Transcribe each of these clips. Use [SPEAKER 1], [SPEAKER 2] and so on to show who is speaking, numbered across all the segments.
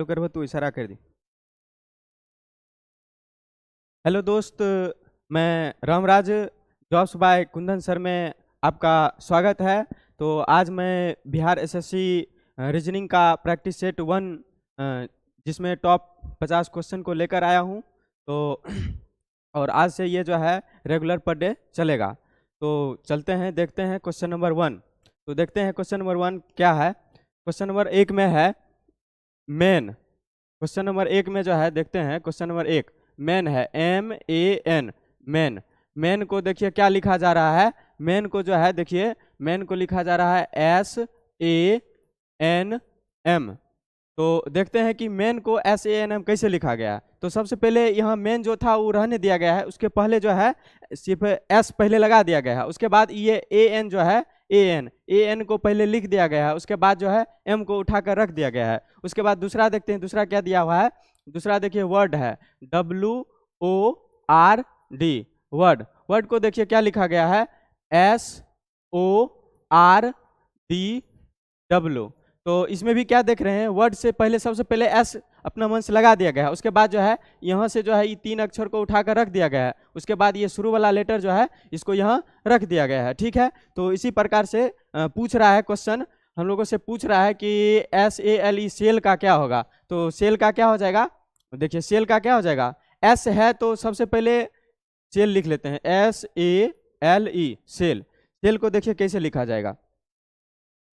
[SPEAKER 1] तो कर तू इशारा कर दी। हेलो दोस्त, मैं Ramraj jobs by Kundan sir में आपका स्वागत है। तो आज मैं बिहार एसएससी रीजनिंग का प्रैक्टिस सेट 1 जिसमें टॉप 50 क्वेश्चन को लेकर आया हूं। तो और आज से ये जो है रेगुलर पर डे चलेगा। तो चलते हैं, देखते हैं क्वेश्चन नंबर 1। तो देखते हैं क्वेश्चन नंबर 1 क्या है। क्वेश्चन नंबर 1 में है मेन। क्वेश्चन नंबर 1 में जो है देखते हैं, क्वेश्चन नंबर 1 मेन है, MAN मेन। मेन को देखिए क्या लिखा जा रहा है। मेन को जो है देखिए, मेन को लिखा जा रहा है SANM। तो देखते हैं कि मेन को SANM कैसे लिखा गया है। तो सबसे पहले यहाँ मेन जो था वो रहने दिया गया है, उसके पहले जो है सिर्फ S पहले लगा दिया गया है। उसके बाद ये AN जो है AN को पहले लिख दिया गया है, उसके बाद जो है M को उठाकर रख दिया गया है। उसके बाद दूसरा देखते हैं, दूसरा क्या दिया हुआ है। दूसरा देखिए वर्ड है WORD वर्ड। वर्ड को देखिए क्या लिखा गया है, SORDW। तो इसमें भी क्या देख रहे हैं, वर्ड से पहले सबसे पहले S अपना मन से लगा दिया गया है। उसके बाद जो है यहाँ से जो है ये 3 अक्षर को उठाकर रख दिया गया है। उसके बाद ये शुरू वाला लेटर जो है इसको यहाँ रख दिया गया है। ठीक है, तो इसी प्रकार से पूछ रहा है क्वेश्चन, हम लोगों से पूछ रहा है कि SALE सेल का क्या होगा। तो सेल का क्या हो जाएगा, देखिए सेल का क्या हो जाएगा, S है तो सबसे पहले सेल लिख लेते हैं, SALE सेल। सेल को देखिए कैसे लिखा जाएगा,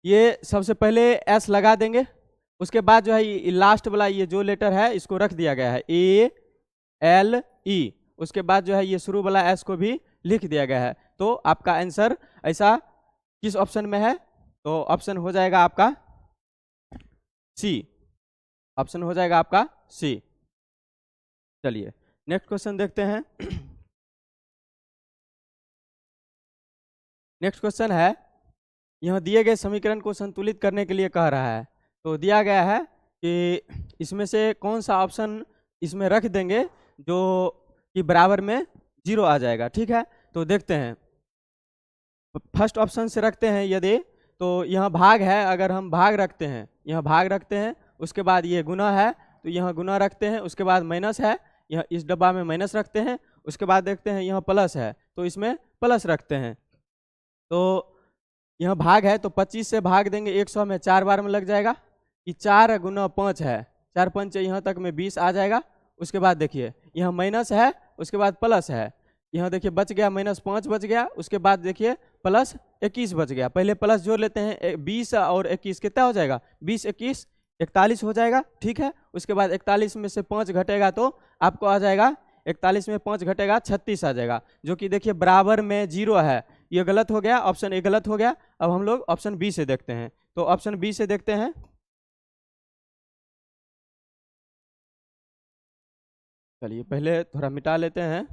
[SPEAKER 1] ये सबसे पहले S लगा देंगे। उसके बाद जो है ये लास्ट वाला ये जो लेटर है इसको रख दिया गया है ALE। उसके बाद जो है ये शुरू वाला S को भी लिख दिया गया है। तो आपका आंसर ऐसा किस ऑप्शन में है, तो ऑप्शन हो जाएगा आपका C। ऑप्शन हो जाएगा आपका C। चलिए नेक्स्ट क्वेश्चन देखते हैं। नेक्स्ट क्वेश्चन है, यह दिए गए समीकरण को संतुलित करने के लिए कह रहा है। तो दिया गया है कि इसमें से कौन सा ऑप्शन इसमें रख देंगे जो कि बराबर में 0 आ जाएगा। ठीक है, तो देखते हैं। फर्स्ट ऑप्शन से रखते हैं यदि, तो यहाँ भाग है, अगर हम भाग रखते हैं, यहाँ भाग रखते हैं, उसके बाद ये गुना है तो यहाँ गुना रखते हैं, उसके बाद माइनस है, यहाँ इस डब्बा में माइनस रखते हैं, उसके बाद देखते हैं यहाँ प्लस है तो इसमें प्लस रखते हैं। तो यहाँ भाग है तो 25 से भाग देंगे 100 में, 4 बार में लग जाएगा। कि 4 गुना 5 है, 4 5 यहाँ तक में 20 आ जाएगा। उसके बाद देखिए यहाँ माइनस है, उसके बाद प्लस है, यहाँ देखिए बच गया -5 बच गया, उसके बाद देखिए प्लस 21 बच गया। पहले प्लस जोड़ लेते हैं, 20 और 21 कितना हो जाएगा, 20 21 41 हो जाएगा। ठीक है, उसके बाद 41 में से 5 घटेगा तो आपको आ जाएगा, 41 में 5 घटेगा 36 आ जाएगा, जो कि देखिए बराबर में 0 है। ये गलत हो गया, ऑप्शन ए गलत हो गया। अब हम लोग ऑप्शन बी से देखते हैं। तो ऑप्शन बी से देखते हैं। चलिए पहले थोड़ा मिटा लेते हैं।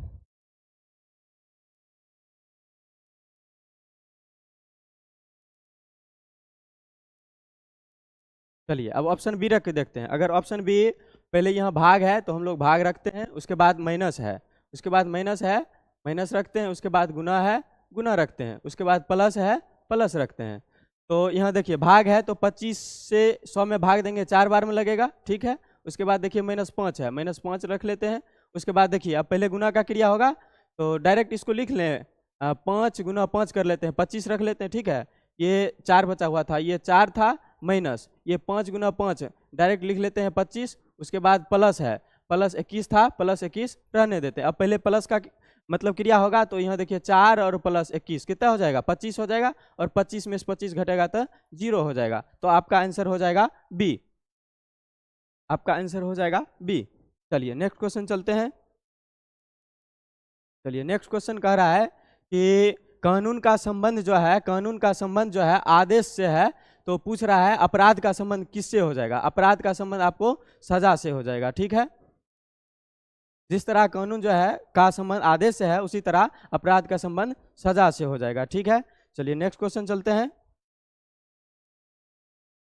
[SPEAKER 1] चलिए अब ऑप्शन बी रख के देखते हैं। अगर ऑप्शन बी पहले यहाँ भाग है तो हम लोग भाग रखते हैं, उसके बाद माइनस है, उसके बाद माइनस है, माइनस रखते हैं, उसके बाद गुना है, गुना रखते हैं, उसके बाद प्लस है, प्लस रखते हैं। तो यहाँ देखिए भाग है तो 25 से 100 में भाग देंगे, 4 बार में लगेगा। ठीक है, उसके बाद देखिए -5 है, -5 रख लेते हैं। उसके बाद देखिए अब पहले गुना का क्रिया होगा तो डायरेक्ट इसको लिख लें, 5 गुना 5 कर लेते हैं, 25 रख लेते हैं। ठीक है, ये 4 बचा हुआ था, ये 4 था माइनस, ये 5 गुना 5 डायरेक्ट लिख लेते हैं 25। उसके बाद प्लस है, प्लस 21 था, प्लस 21 रहने देते हैं। अब पहले प्लस का मतलब क्रिया होगा तो यहाँ देखिए 4 और प्लस 21 कितना हो जाएगा, 25 हो जाएगा, और 25 में से 25 घटेगा तो 0 हो जाएगा। तो आपका आंसर हो जाएगा बी। आपका आंसर हो जाएगा बी। चलिए नेक्स्ट क्वेश्चन चलते हैं। चलिए नेक्स्ट क्वेश्चन कह रहा है कि कानून का संबंध जो है, कानून का संबंध जो है आदेश से है। तो पूछ रहा है अपराध का संबंध किससे हो जाएगा। अपराध का संबंध आपको सजा से हो जाएगा। ठीक है, जिस तरह कानून जो है का संबंध आदेश से है, उसी तरह अपराध का संबंध सजा से हो जाएगा। ठीक है, चलिए नेक्स्ट क्वेश्चन चलते हैं।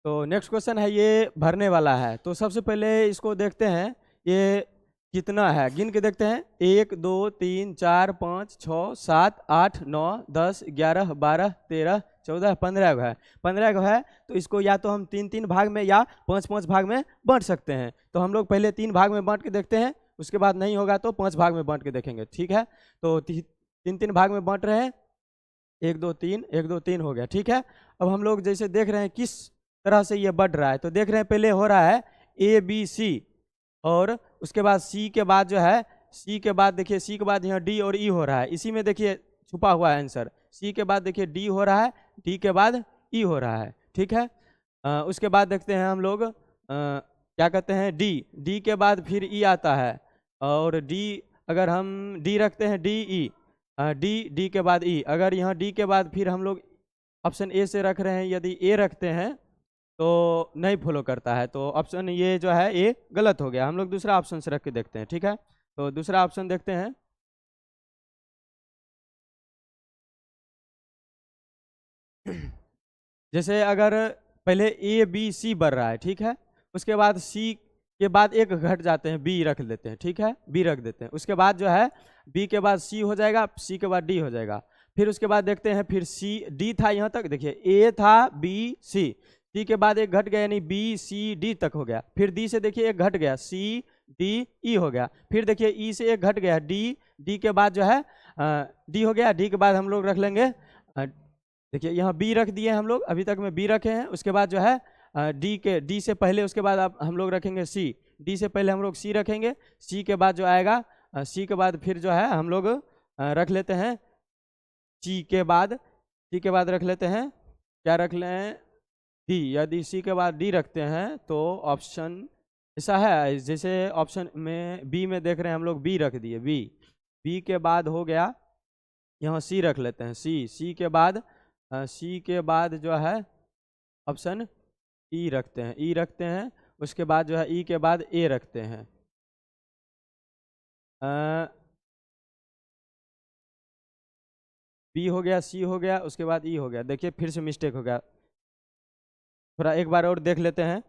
[SPEAKER 1] तो नेक्स्ट क्वेश्चन है, ये भरने वाला है। तो सबसे पहले इसको देखते हैं ये कितना है, गिन के देखते हैं। 1 2 3 4 5 6 7 8 9 10 11 12 13 14 15 गो है, 15 गो है, तो इसको या तो हम 3-3 भाग में या 5-5 भाग में बांट सकते हैं। तो हम लोग पहले 3 भाग में बांट के देखते हैं, उसके बाद नहीं होगा तो 5 भाग में बांट के देखेंगे, ठीक है। तो 3-3 भाग में बांट रहे हैं, 1 2 3 1 2 3 हो गया, ठीक है। अब हम लोग जैसे देख रहे हैं किस तरह से ये बढ़ रहा है, तो देख रहे हैं पहले हो रहा है ABC, और उसके बाद C के बाद जो है, C के बाद देखिए C के बाद यहाँ D और E हो रहा है, इसी में देखिए छुपा हुआ है आंसर। C के बाद देखिए D हो रहा है, D के बाद E हो रहा है, ठीक है। उसके बाद देखते हैं हम लोग क्या कहते हैं D के बाद फिर E आता है, और D अगर हम D रखते हैं DE, D के बाद E, अगर यहाँ D के बाद फिर हम लोग ऑप्शन ए से रख रहे हैं, यदि ए रखते हैं तो नहीं फॉलो करता है, तो ऑप्शन ये जो है ए गलत हो गया। हम लोग दूसरा ऑप्शन से रख के देखते हैं, ठीक है। तो दूसरा ऑप्शन देखते हैं, जैसे अगर पहले ABC बढ़ रहा है, ठीक है, उसके बाद C के बाद एक घट जाते हैं, B रख लेते हैं, ठीक है, B रख देते हैं, उसके बाद जो है B के बाद C हो जाएगा, C के बाद D हो जाएगा। फिर उसके बाद देखते हैं, फिर D था यहाँ तक, देखिए A था BC, C के बाद एक घट गया यानी BCD तक हो गया, फिर D से देखिए एक घट गया CDE हो गया, फिर देखिए E से एक घट गया D के बाद जो है D हो गया, D के बाद हम लोग रख लेंगे, देखिए यहाँ B रख दिए हम लोग, अभी तक में B रखे हैं, उसके बाद जो है D से पहले उसके बाद आप हम लोग रखेंगे C, D से पहले हम लोग C रखेंगे, C के बाद जो आएगा C के बाद फिर जो है हम लोग रख लेते हैं C के बाद रख लेते हैं, क्या रख लें D। यदि C के बाद D रखते हैं तो ऑप्शन ऐसा है, जैसे ऑप्शन में B में देख रहे हैं हम लोग B रख दिए, B के बाद हो गया यहाँ C रख लेते हैं, C के बाद जो है ऑप्शन E रखते हैं, उसके बाद जो है E के बाद A रखते हैं, B हो गया, C हो गया, उसके बाद E हो गया। देखिए फिर से मिस्टेक हो गया, थोड़ा एक बार और देख लेते हैं।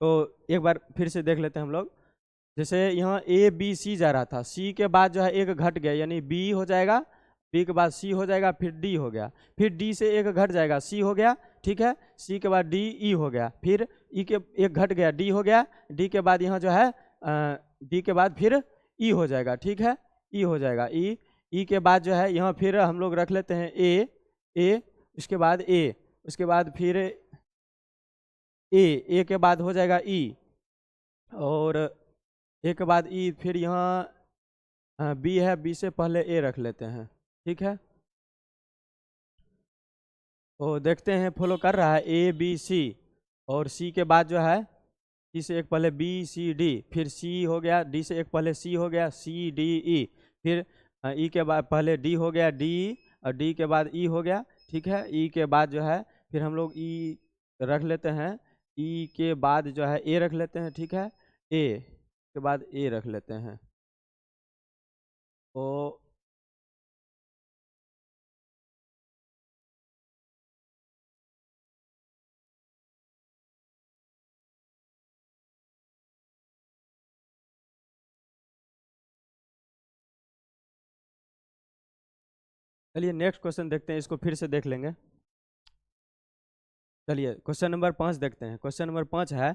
[SPEAKER 1] तो एक बार फिर से देख लेते हैं हम लोग, जैसे यहाँ ABC जा रहा था, C के बाद जो है एक घट गया यानी B हो जाएगा, B के बाद C हो जाएगा, फिर D हो गया, फिर D से एक घट जाएगा C हो गया, ठीक है, C के बाद DE हो गया, फिर E के एक घट गया D हो गया, D के बाद यहाँ जो है D के बाद फिर E हो जाएगा, ठीक है, E हो जाएगा, E के बाद जो है यहाँ फिर हम लोग रख लेते हैं A, उसके बाद A, उसके बाद फिर A के बाद हो जाएगा E, और A के बाद E, फिर यहाँ B है, B से पहले A रख लेते हैं, ठीक है। तो देखते हैं फॉलो कर रहा है ABC, और C के बाद जो है C से एक पहले BCD, फिर C हो गया, D से एक पहले C हो गया CDE, फिर E के बाद पहले D हो गया D, और D के बाद E हो गया, ठीक है। E के बाद जो है फिर हम लोग E रख लेते हैं, E के बाद जो है A रख लेते हैं, ठीक है, A के बाद A रख लेते हैं। तो चलिए नेक्स्ट क्वेश्चन देखते हैं, इसको फिर से देख लेंगे। चलिए क्वेश्चन नंबर 5 देखते हैं। क्वेश्चन नंबर 5 है,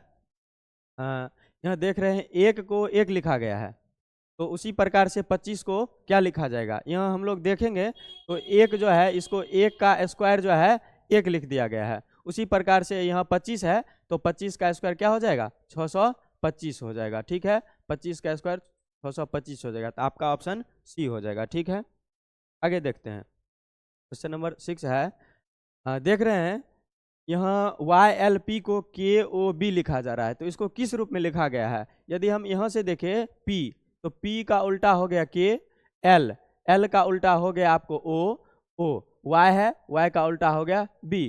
[SPEAKER 1] यहाँ देख रहे हैं 1 को 1 लिखा गया है, तो उसी प्रकार से 25 को क्या लिखा जाएगा। यहाँ हम लोग देखेंगे तो 1 जो है इसको 1 का स्क्वायर जो है 1 लिख दिया गया है, उसी प्रकार से यहाँ 25 है तो 25 का स्क्वायर क्या हो जाएगा 625 हो जाएगा, ठीक है, 25 का स्क्वायर 625 हो जाएगा, तो आपका ऑप्शन C हो जाएगा, ठीक है। आगे देखते हैं क्वेश्चन नंबर 6 है, देख रहे हैं यहाँ YLP को KOB लिखा जा रहा है, तो इसको किस रूप में लिखा गया है। यदि हम यहाँ से देखें P, तो P का उल्टा हो गया K, L का उल्टा हो गया आपको O, Y है, Y का उल्टा हो गया B।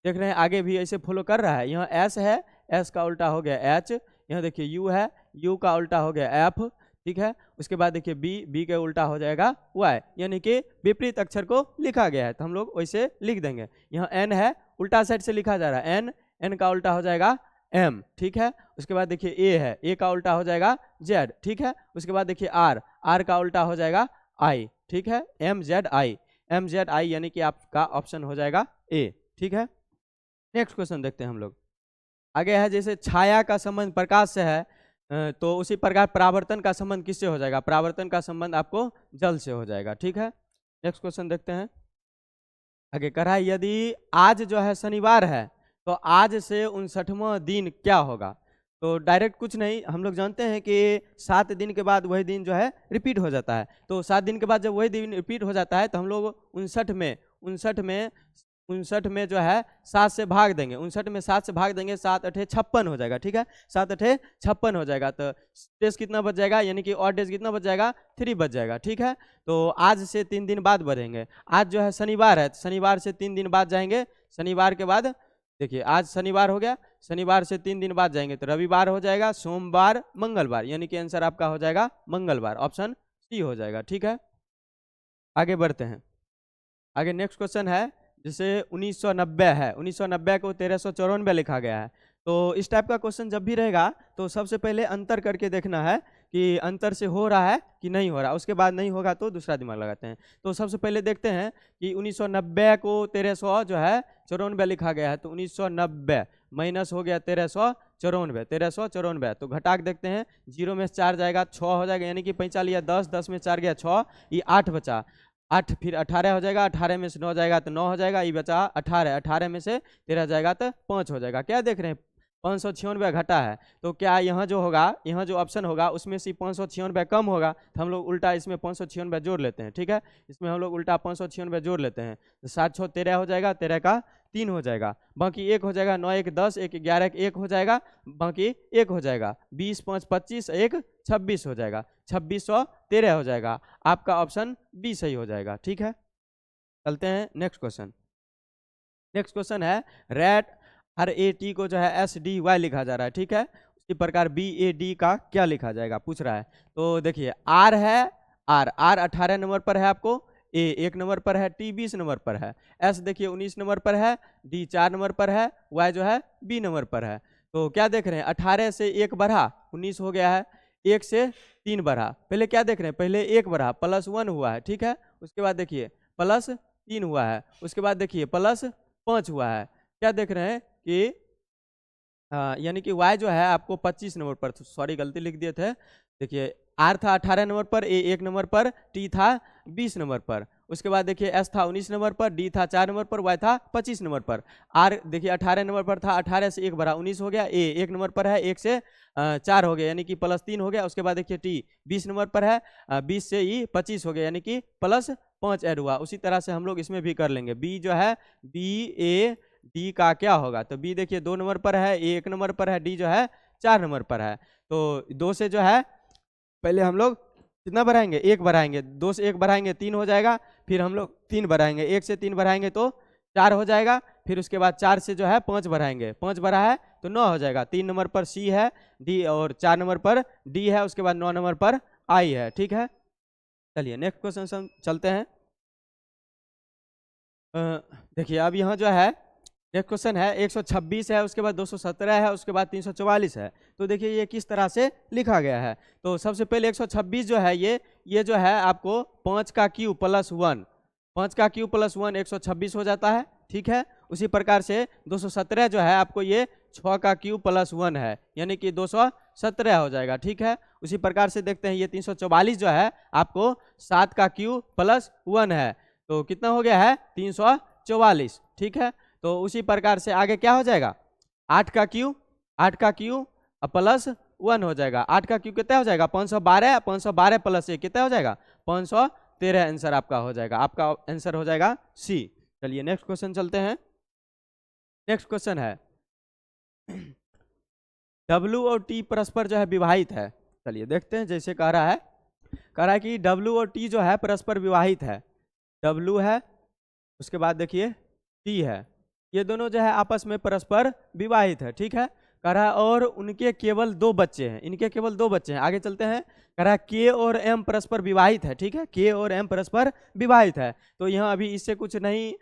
[SPEAKER 1] देख रहे हैं आगे भी ऐसे फॉलो कर रहा है, यहाँ S है, S का उल्टा हो गया H, यहाँ देखिए U है, U का उल्टा हो गया F, ठीक है। उसके बाद देखिए B के उल्टा हो जाएगा Y, यानी कि विपरीत अक्षर को लिखा गया है, तो हम लोग वैसे लिख देंगे। यहाँ N है, उल्टा साइड से लिखा जा रहा है N का उल्टा हो जाएगा M, ठीक है। उसके बाद देखिए A है, A का उल्टा हो जाएगा Z, ठीक है। उसके बाद देखिए R, R का उल्टा हो जाएगा I, ठीक है। MZI, MZI यानी कि आपका ऑप्शन हो जाएगा A, ठीक है। नेक्स्ट क्वेश्चन देखते हैं हम लोग। आगे है जैसे छाया का संबंध प्रकाश से है, तो उसी प्रकार परावर्तन का संबंध किससे हो जाएगा? परावर्तन का संबंध आपको जल से हो जाएगा, ठीक है। नेक्स्ट क्वेश्चन देखते हैं। आगे कह रहा है यदि आज जो है शनिवार है तो आज से 59वां दिन क्या होगा? तो डायरेक्ट कुछ नहीं, हम लोग जानते हैं कि 7 दिन के बाद वही दिन जो है रिपीट हो जाता है। तो 7 दिन के बाद जब वही दिन रिपीट हो जाता है तो हम लोग 59 में जो है 7 से भाग देंगे, 59 में 7 से भाग देंगे, 7 अठे 56 हो जाएगा, ठीक है। 7 अठे 56 हो जाएगा, तो डेज कितना बच जाएगा, यानी कि और डेज कितना बच जाएगा, 3 बच जाएगा, ठीक है। तो आज से 3 दिन बाद बढ़ेंगे। आज जो है शनिवार है, शनिवार से 3 दिन बाद जाएंगे, शनिवार के बाद देखिए आज शनिवार हो गया, शनिवार से 3 दिन बाद जाएंगे तो रविवार हो जाएगा, सोमवार, मंगलवार, यानी कि आंसर आपका हो जाएगा मंगलवार, ऑप्शन सी हो जाएगा, ठीक है। आगे बढ़ते हैं। आगे नेक्स्ट क्वेश्चन है जैसे 1990 है, 1990 को 1394 लिखा गया है। तो इस टाइप का क्वेश्चन जब भी रहेगा तो सबसे पहले अंतर करके देखना है कि अंतर से हो रहा है कि नहीं हो रहा, उसके बाद नहीं होगा तो दूसरा दिमाग लगाते हैं। तो सबसे पहले देखते हैं कि 1990 को 1300 जो है 94 लिखा गया है, तो 1990 माइनस हो गया 1394, 1394, तो घटा के देखते हैं, 0 में 4 जाएगा 6 हो जाएगा, यानी कि 45 या 10, 10 में 4 गया 6, ये 8 बचा, 8 फिर 18 हो जाएगा, 18 में से 9 जाएगा तो 9 हो जाएगा, ये बचा 18, 18 में से 13 जाएगा तो 5 हो जाएगा। क्या देख रहे हैं, 596 घटा है, तो क्या यहाँ जो होगा, यहाँ जो ऑप्शन होगा उसमें से 596 कम होगा, तो हम लोग उल्टा इसमें 596 जोड़ लेते हैं, ठीक है। इसमें हम लोग उल्टा 596 जोड़ लेते हैं, तो 7 6 13 हो जाएगा, 13 का 3 हो जाएगा, बाकी 1 हो जाएगा, 9 1 10, 1 11 1 हो जाएगा, बाकी 1 हो जाएगा, 20 5 25, 1 26 हो जाएगा, 2613 हो जाएगा, आपका ऑप्शन बी सही हो जाएगा, ठीक है। चलते हैं नेक्स्ट क्वेश्चन। नेक्स्ट क्वेश्चन है रैट RAT को जो है SDY लिखा जा रहा है, ठीक है। उसी प्रकार BAD का क्या लिखा जाएगा पूछ रहा है। तो देखिए R है, R 18 नंबर पर है, आपको A 1 नंबर पर है, T 20 नंबर पर है, S देखिए 19 नंबर पर है, D 4 नंबर पर है, Y जो है B नंबर पर है। तो क्या देख रहे हैं, 18 से 1 बढ़ा 19 हो गया है, 1 से 3 बढ़ा, पहले क्या देख रहे हैं, पहले 1 बढ़ा +1 हुआ है, ठीक है। उसके बाद देखिए +3 हुआ है, उसके बाद देखिए +5 हुआ है, क्या देख रहे हैं कि यानी कि Y जो है आपको 25 नंबर पर, सॉरी गलती लिख दिए थे, देखिए R था 18 नंबर पर, A 1 नंबर पर, T था 20 नंबर पर, उसके बाद देखिए S था 19 नंबर पर, D था 4 नंबर पर, Y था 25 नंबर पर, R देखिए 18 नंबर पर था, 18 से 1 बढ़ा 19 हो गया, A 1 नंबर पर है, 1 से 4 हो गया, यानी कि +3 हो गया, उसके बाद देखिए T 20 नंबर पर है, 20 से ही 25 हो गया, यानी कि +5 ऐड हुआ। उसी तरह से हम लोग इसमें भी कर लेंगे, B जो है BAD का क्या होगा, तो B देखिए 2 नंबर पर है, A 1 नंबर पर है, D जो है 4 नंबर पर है, तो 2 से जो है पहले हम लोग कितना बढ़ाएंगे, 1 बढ़ाएंगे, 2 से 1 बढ़ाएंगे 3 हो जाएगा, फिर हम लोग 3 बढ़ाएंगे, 1 से 3 बढ़ाएंगे तो 4 हो जाएगा, फिर उसके बाद 4 से जो है 5 बढ़ाएंगे, 5 बढ़ा है तो 9 हो जाएगा, 3 नंबर पर C है, D और 4 नंबर पर D है, उसके बाद 9 नंबर पर I है, ठीक है। चलिए नेक्स्ट क्वेश्चन चलते हैं। देखिए अब यहाँ जो है नेक्स्ट क्वेश्चन है 126 है, उसके बाद 217 है, उसके बाद 344 है। तो देखिए ये किस तरह से लिखा गया है। तो सबसे पहले 126 जो है ये जो है आपको 5 का क्यूब +1, 5 का क्यूब +1 126 हो जाता है, ठीक है। उसी प्रकार से 217 जो है आपको ये 6 का क्यूब +1 है, यानी कि 217 हो जाएगा, ठीक है। उसी प्रकार से देखते हैं ये 344 जो है आपको 7 का क्यूब +1 है, तो कितना हो गया है 344, ठीक है। तो उसी प्रकार से आगे क्या हो जाएगा, 8 का क्यूब +1 हो जाएगा, 8 का क्यूब कितना हो जाएगा 512, 512 +1 कितना हो जाएगा 513, आंसर आपका हो जाएगा, आपका आंसर हो जाएगा C। चलिए नेक्स्ट क्वेश्चन चलते हैं। नेक्स्ट क्वेश्चन है W और T परस्पर जो है विवाहित है। चलिए देखते हैं, जैसे कह रहा है कि W और T जो है परस्पर विवाहित है, W है, उसके बाद देखिए T है, ये दोनों जो है आपस में परस्पर विवाहित है, ठीक है। कह रहा है और उनके केवल 2 बच्चे हैं, इनके केवल 2 बच्चे हैं। आगे चलते हैं, कह रहा है के और एम परस्पर विवाहित है, ठीक है, के और एम परस्पर विवाहित है। तो यहाँ अभी इससे कुछ नहीं,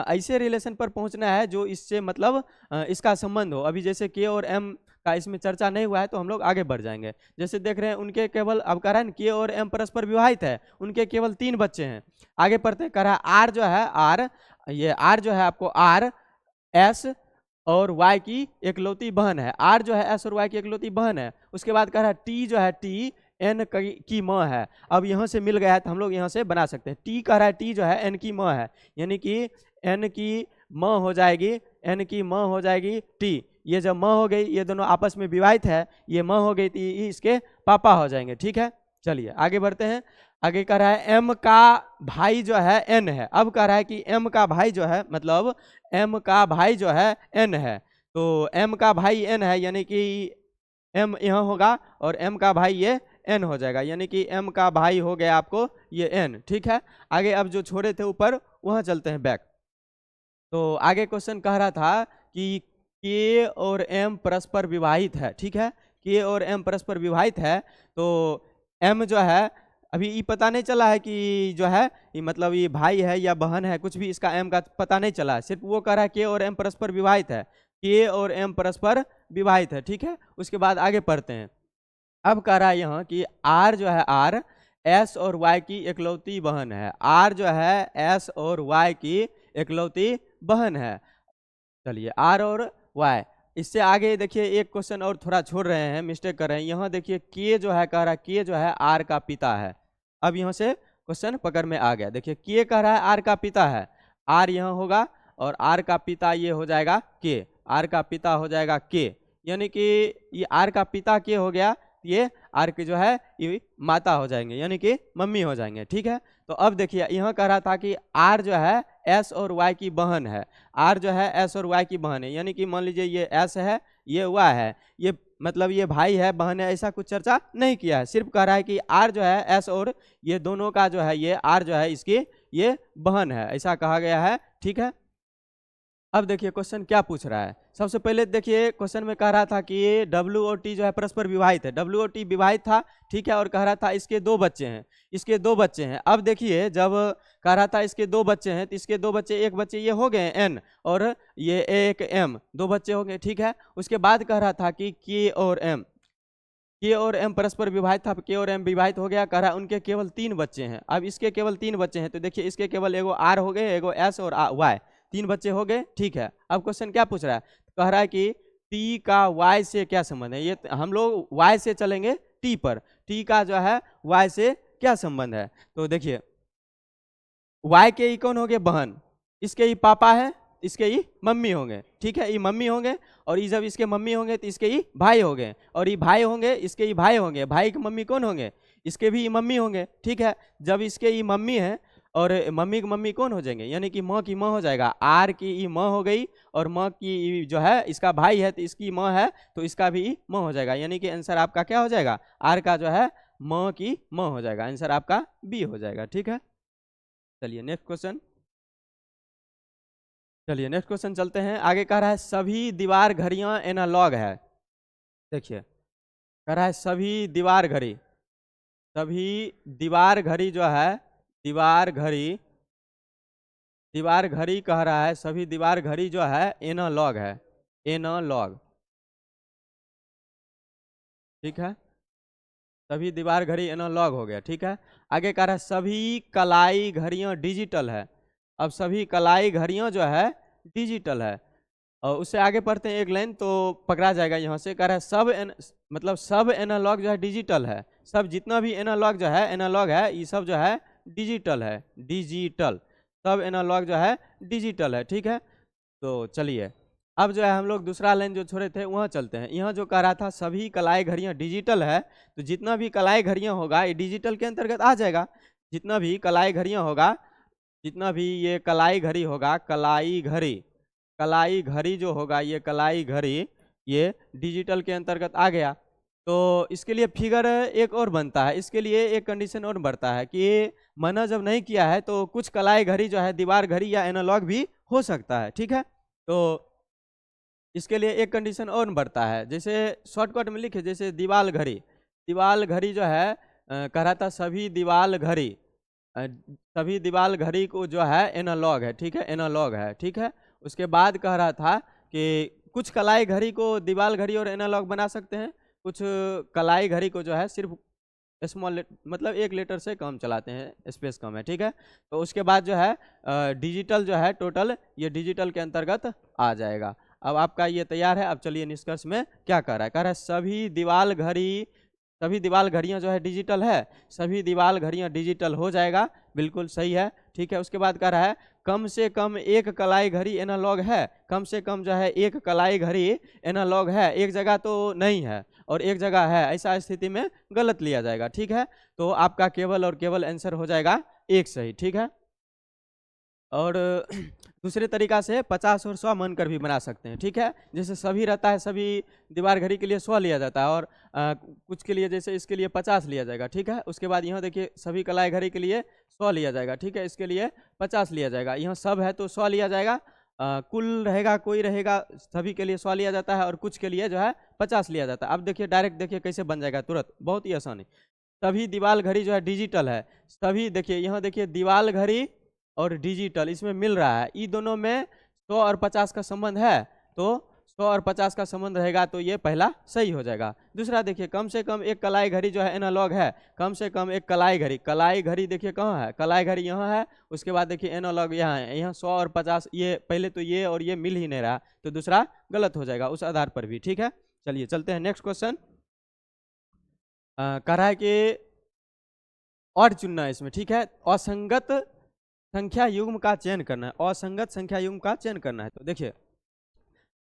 [SPEAKER 1] ऐसे रिलेशन पर पहुंचना है जो इससे मतलब इसका संबंध हो। अभी जैसे के और एम का इसमें चर्चा नहीं हुआ है तो हम लोग आगे बढ़ जाएंगे। जैसे देख रहे हैं उनके केवल, अब कह रहा है के और एम परस्पर विवाहित है, उनके केवल 3 बच्चे हैं। आगे पढ़ते हैं, कह रहा है आर जो है, ये आर जो है आपको आर एस और वाई की एकलौती बहन है। आर जो है एस और वाई की एकलौती बहन है। उसके बाद कह रहा है टी जो है टी एन की माँ है। अब यहाँ से मिल गया है तो हम लोग यहाँ से बना सकते हैं। टी कह रहा है टी जो है एन की माँ है, यानी कि एन की माँ हो जाएगी, एन की माँ हो जाएगी टी। ये जब माँ हो गई, ये दोनों आपस में विवाहित है, ये माँ हो गई तो ये इसके पापा हो जाएंगे, ठीक है। चलिए आगे बढ़ते हैं। आगे कह रहा है एम का भाई जो है एन है। अब कह रहा है कि एम का भाई जो है, मतलब एम का भाई जो है एन है, तो एम का भाई एन है, यानी कि एम यहाँ होगा और एम का भाई ये एन हो जाएगा, यानी कि एम का भाई हो गया आपको ये एन, ठीक है। आगे अब जो छोड़े थे ऊपर वहाँ चलते हैं बैक। तो आगे क्वेश्चन कह रहा था कि के और एम परस्पर विवाहित है, ठीक है, के और एम परस्पर विवाहित है। तो एम जो है, अभी ये पता नहीं चला है कि जो है ये मतलब ये भाई है या बहन है, कुछ भी इसका एम का पता नहीं चला है, सिर्फ वो कह रहा है के और एम परस्पर विवाहित है, के और एम परस्पर विवाहित है, ठीक है। उसके बाद आगे पढ़ते हैं। अब कह रहा है यहाँ कि आर जो है, आर एस और वाई की एकलौती बहन है। आर जो है एस और वाई की एकलौती बहन है। चलिए आर और वाई, इससे आगे देखिए एक क्वेश्चन और थोड़ा छोड़ रहे हैं, मिस्टेक कर रहे हैं। यहाँ देखिए के जो है, कह रहा है के जो है आर का पिता है। अब यहाँ से क्वेश्चन पकड़ में आ गया। देखिए के कह रहा है आर का पिता है, आर यहाँ होगा और आर का पिता ये हो जाएगा के, आर का पिता हो जाएगा के, यानी कि ये आर का पिता के हो गया, ये आर के जो है ये माता हो जाएंगे, यानी कि मम्मी हो जाएंगे, ठीक है। तो अब देखिए यहाँ कह रहा था कि आर जो है एस और वाई की बहन है। आर जो है एस और वाई की बहन है, यानी कि मान लीजिए ये एस है, ये वाई है, ये मतलब ये भाई है बहन है, ऐसा कुछ चर्चा नहीं किया है। सिर्फ कह रहा है कि आर जो है एस और ये दोनों का जो है, ये आर जो है इसकी ये बहन है, ऐसा कहा गया है, ठीक है। अब देखिए क्वेश्चन क्या पूछ रहा है। सबसे पहले देखिए क्वेश्चन में कह रहा था कि ये डब्ल्यू और टी जो है परस्पर विवाहित है, डब्ल्यू और टी विवाहित था, ठीक है, और कह रहा था इसके 2 बच्चे हैं, इसके 2 बच्चे हैं। अब देखिए जब कह रहा था इसके 2 बच्चे हैं, तो इसके 2 बच्चे, एक बच्चे ये हो गए एन और ये एक एम, 2 बच्चे हो गए, ठीक है। उसके बाद कह रहा था कि के और एम, के और एम परस्पर विवाहित था, के और एम विवाहित हो गया। कह रहा है उनके केवल 3 बच्चे हैं। अब इसके केवल 3 बच्चे हैं, तो देखिए इसके केवल एगो आर हो गए, एगो एस और वाई, 3 बच्चे हो गए, ठीक है। अब क्वेश्चन क्या पूछ रहा है, कह रहा है कि टी का वाई से क्या संबंध है। ये हम लोग वाई से चलेंगे टी पर, टी का जो है वाई से क्या संबंध है। तो देखिए वाई के ही कौन हो गए, बहन, इसके ही पापा है, इसके ही मम्मी होंगे, ठीक है, ये मम्मी होंगे, और ये जब इसके मम्मी होंगे तो इसके ही भाई होंगे, और ये भाई होंगे, इसके ही भाई होंगे। भाई की मम्मी कौन होंगे, इसके भी मम्मी होंगे, ठीक है। जब इसके ही मम्मी है और मम्मी की मम्मी कौन हो जाएंगे, यानी कि माँ की माँ हो जाएगा। आर की ई माँ हो गई और माँ की जो है इसका भाई है तो इसकी माँ है, तो इसका भी माँ हो जाएगा, यानी कि आंसर आपका क्या हो जाएगा, आर का जो है माँ की माँ हो जाएगा, आंसर आपका बी हो जाएगा, ठीक है। चलिए नेक्स्ट क्वेश्चन, चलिए नेक्स्ट क्वेश्चन चलते हैं। आगे कह रहा है सभी दीवार घड़ियां एनालॉग है। देखिए कह रहा है सभी दीवार घड़ी, सभी दीवार घड़ी जो है, दीवार घड़ी, दीवार घड़ी कह रहा है सभी दीवार घड़ी जो है एनालॉग है, एनालॉग, ठीक है, सभी दीवार घड़ी एनालॉग हो गया, ठीक है। आगे कह रहा है सभी कलाई घड़ियां डिजिटल है। अब सभी कलाई घड़ियां जो है डिजिटल है, और उससे आगे पढ़ते हैं एक लाइन तो पकड़ा जाएगा। यहाँ से कह रहा है सब मतलब सब एनालॉग जो है डिजिटल है, सब जितना भी एनालॉग जो है, एनालॉग है, ये सब जो है डिजिटल है, डिजिटल, सब एनालॉग जो है डिजिटल है, ठीक है। तो चलिए अब जो है हम लोग दूसरा लाइन जो छोड़े थे वहाँ चलते हैं। यहाँ जो कह रहा था सभी कलाई घड़ियाँ डिजिटल है, तो जितना भी कलाई घड़ियाँ होगा ये डिजिटल के अंतर्गत आ जाएगा। जितना भी कलाई घड़ियाँ होगा, जितना भी ये कलाई घड़ी होगा, कलाई घड़ी, कलाई घड़ी जो होगा, ये कलाई घड़ी ये डिजिटल के अंतर्गत आ गया। तो इसके लिए फिगर एक और बनता है, इसके लिए एक कंडीशन और बढ़ता है कि ये मना जब नहीं किया है तो कुछ कलाई घड़ी जो है दीवार घड़ी या एनालॉग भी हो सकता है, ठीक है। तो इसके लिए एक कंडीशन और बढ़ता है, जैसे शॉर्टकट में लिखे, जैसे दीवाल घड़ी। दीवाल घड़ी जो है कह रहा था सभी दीवाल घड़ी, सभी दीवाल घड़ी को जो है एनालॉग है, ठीक है, एनालॉग है, ठीक है। उसके बाद कह रहा था कि कुछ कलाई घड़ी को दीवाल घड़ी और एनालॉग बना सकते हैं, कुछ कलाई घड़ी को जो है सिर्फ स्मॉल मतलब 1 लीटर से कम चलाते हैं, स्पेस कम है, ठीक है। तो उसके बाद जो है डिजिटल जो है टोटल ये डिजिटल के अंतर्गत आ जाएगा। अब आपका ये तैयार है। अब चलिए निष्कर्ष में क्या कह रहा है, कह रहा है सभी दीवाल घड़ियाँ जो है डिजिटल है, सभी दीवाल घड़ियाँ डिजिटल हो जाएगा, बिल्कुल सही है, ठीक है। उसके बाद कह रहा है कम से कम एक कलाई घड़ी एनालॉग है, कम से कम जो है एक कलाई घड़ी एनालॉग है, एक जगह तो नहीं है और एक जगह है, ऐसा स्थिति में गलत लिया जाएगा, ठीक है। तो आपका केवल और केवल आंसर हो जाएगा एक सही, ठीक है। और दूसरे तरीका से 50 और 100 मानकर भी बना सकते हैं, ठीक है। जैसे सभी रहता है, सभी दीवार घड़ी के लिए 100 लिया जाता है और कुछ के लिए जैसे इसके लिए 50 लिया जाएगा, ठीक है। उसके बाद यहाँ देखिए सभी कलाई घड़ी के लिए 100 लिया जाएगा, ठीक है, इसके लिए 50 लिया जाएगा। यहाँ सब है तो 100 लिया जाएगा, कुल रहेगा कोई रहेगा सभी के लिए 100 लिया जाता है और कुछ के लिए जो है 50 लिया जाता है। अब देखिए डायरेक्ट देखिए कैसे बन जाएगा तुरंत, बहुत ही आसान है। सभी दीवाल घड़ी जो है डिजिटल है, सभी देखिए यहाँ देखिए दीवाल घड़ी और डिजिटल इसमें मिल रहा है, ये दोनों में 100 और 50 का संबंध है, तो 100 और 50 का संबंध रहेगा तो ये पहला सही हो जाएगा। दूसरा देखिए कम से कम एक कलाई घड़ी जो है एनालॉग है, कम से कम एक कलाई घड़ी देखिए कहाँ है, कलाई घड़ी यहाँ है, उसके बाद देखिए एनालॉग यहाँ है, यहाँ 100 और 50 ये पहले तो ये और ये मिल ही नहीं रहा, तो दूसरा गलत हो जाएगा उस आधार पर भी, ठीक है। चलिए चलते हैं नेक्स्ट क्वेश्चन। कह रहा है कि और चुनना है इसमें, ठीक है, असंगत संख्या युग्म का चयन करना है, असंगत संख्या युग्म का चयन करना है। तो देखिए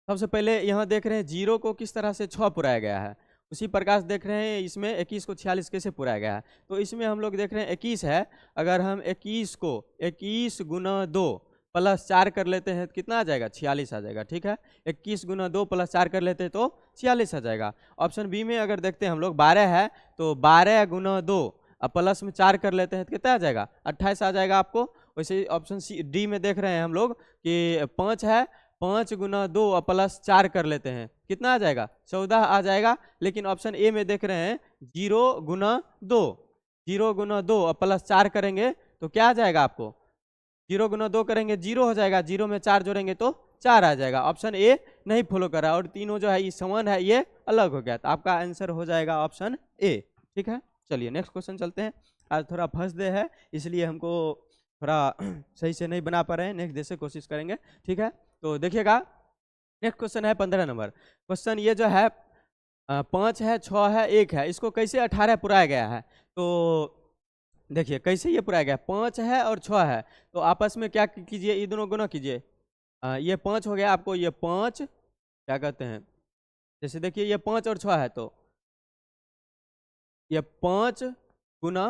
[SPEAKER 1] सबसे पहले यहाँ देख रहे हैं 0 को किस तरह से 6 पुराया गया है, उसी प्रकार से देख रहे हैं इसमें 21 को 46 कैसे पुराया गया है। तो इसमें हम लोग देख रहे हैं 21 है, अगर हम 21 को 21 गुना 2 प्लस 4 कर लेते हैं तो कितना आ जाएगा, 46 आ जाएगा, ठीक है। 21 गुना 2 प्लस 4 कर लेते हैं तो 46 आ जाएगा। ऑप्शन बी में अगर देखते हैं हम लोग 12 है, तो 12 गुना 2 अब प्लस में 4 कर लेते हैं तो कितना आ जाएगा, 28 आ जाएगा आपको। वैसे ऑप्शन सी डी में देख रहे हैं हम लोग कि 5 है, 5 गुना 2 और प्लस 4 कर लेते हैं कितना आ जाएगा, 14 आ जाएगा। लेकिन ऑप्शन ए में देख रहे हैं 0 गुना 2, 0 गुना 2 और प्लस 4 करेंगे तो क्या आ जाएगा आपको, 0 गुना 2 करेंगे 0 हो जाएगा, 0 में 4 जोड़ेंगे तो 4 आ जाएगा। ऑप्शन ए नहीं फॉलो कर रहा है और तीनों जो है ये समान है, ये अलग हो गया, तो आपका आंसर हो जाएगा ऑप्शन ए, ठीक है। चलिए नेक्स्ट क्वेश्चन चलते हैं। आज थोड़ा फंस दे है इसलिए हमको थोड़ा सही से नहीं बना पा रहे हैं, नेक्स्ट डे से कोशिश करेंगे, ठीक है। तो देखिएगा नेक्स्ट क्वेश्चन है 15 नंबर क्वेश्चन। ये जो है 5 है, 6 है, 1 है, इसको कैसे 18 पुराया गया है। तो देखिए कैसे ये पुराया गया, 5 है और 6 है, तो आपस में क्या कीजिए, ये दोनों गुना कीजिए। ये 5 हो गया आपको, ये 5 क्या कहते हैं, जैसे देखिए ये 5 और 6 है, तो ये 5 गुना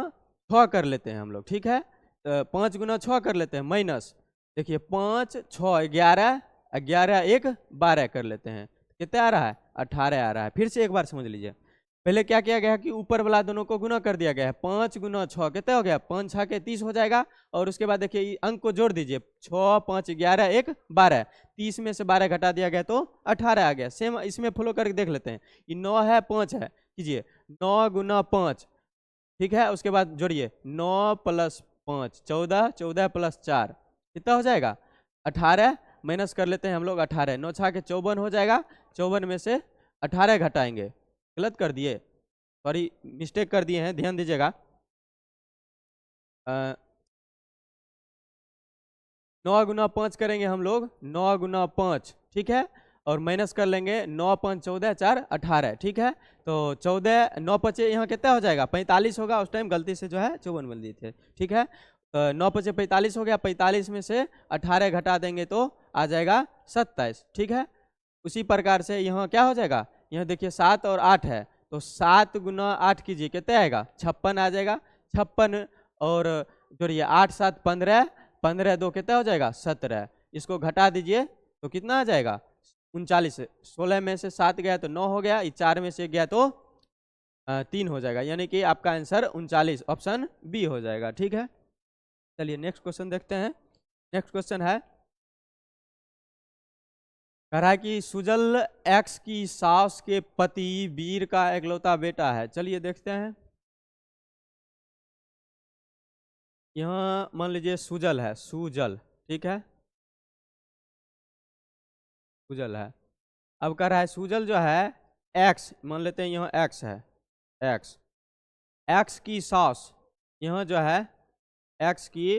[SPEAKER 1] 6 कर लेते हैं हम लोग, ठीक है। 5 गुना 6 कर लेते हैं माइनस, देखिए 5 6 11, 11 1 12 कर लेते हैं, कितना आ रहा है, 18 आ रहा है। फिर से एक बार समझ लीजिए, पहले क्या किया गया है कि ऊपर वाला दोनों को गुना कर दिया गया है, 5 गुना 6 कितना हो गया, 5 6 के 30 हो जाएगा। और उसके बाद देखिए अंक को जोड़ दीजिए, 6 5 11 1 12, 30 में से 12 घटा दिया गया तो 18 आ गया। सेम इसमें फॉलो करके देख लेते हैं, ये 9 है 5 है, कीजिए 9 गुना 5, ठीक है। उसके बाद जोड़िए 9 प्लस 5 14, 14 प्लस 4 कितना हो जाएगा, 18, माइनस कर लेते हैं हम लोग 18, 9 6 के 54 हो जाएगा, 54 में से 18 घटाएंगे, गलत कर दिए, सॉरी मिस्टेक कर दिए हैं, ध्यान दीजिएगा। 9 गुना 5 करेंगे हम लोग, 9 गुना 5, ठीक है, और माइनस कर लेंगे 9 5 14 4 18, ठीक है। तो 14 9 5 यहाँ कितना हो जाएगा, 45 होगा, उस टाइम गलती से जो है 54 बोल दिए थे, ठीक है। 9 5 45 हो गया, 45 में से 18 घटा देंगे तो आ जाएगा 27, ठीक है। उसी प्रकार से यहाँ क्या हो जाएगा, यहाँ देखिए 7 और 8 है, तो 7 गुना 8 कीजिए कितना आएगा, 56 आ जाएगा, 56 और जोड़िए 8 7 15, 15 2 कितना हो जाएगा 17, इसको घटा दीजिए तो कितना आ जाएगा 39, 16 में से 7 गया तो 9 हो गया, 4 में से गया तो 3 हो जाएगा, यानी कि आपका आंसर 39 ऑप्शन बी हो जाएगा, ठीक है। चलिए नेक्स्ट क्वेश्चन देखते हैं। नेक्स्ट क्वेश्चन है कह रहा है कि सुजल एक्स की सास के पति वीर का इकलौता बेटा है। चलिए देखते हैं। यहाँ मान लीजिए सुजल है, सुजल, ठीक है, सुजल है। अब कह रहा है सुजल जो है एक्स, मान लेते हैं यहाँ एक्स है, एक्स, एक्स की सास, यहाँ जो है एक्स की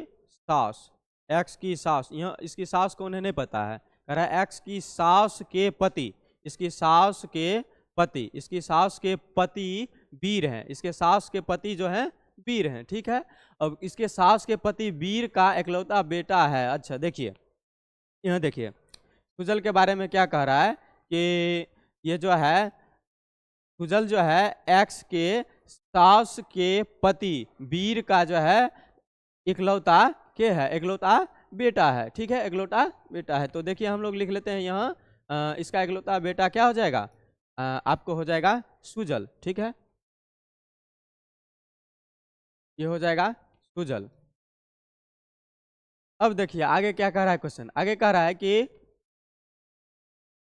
[SPEAKER 1] सास, एक्स की सास, यहाँ इसकी सास को उन्हें नहीं पता है। कह रहा है एक्स की सास के पति, इसकी सास के पति, इसकी सास के पति वीर हैं, इसके सास के पति जो हैं वीर हैं, ठीक है। अब इसके सास के पति वीर का इकलौता बेटा है। अच्छा देखिए, यहाँ देखिए सुजल के बारे में क्या कह रहा है कि ये जो है सुजल जो है एक्स के सास के पति वीर का जो है इकलौता के है, इकलौता बेटा है, ठीक है, इकलौता बेटा है। तो देखिए हम लोग लिख लेते हैं यहाँ इसका इकलौता बेटा क्या हो जाएगा, आपको हो जाएगा सुजल, ठीक है, ये हो जाएगा सुजल। अब देखिए आगे क्या कह रहा है क्वेश्चन, आगे कह रहा है कि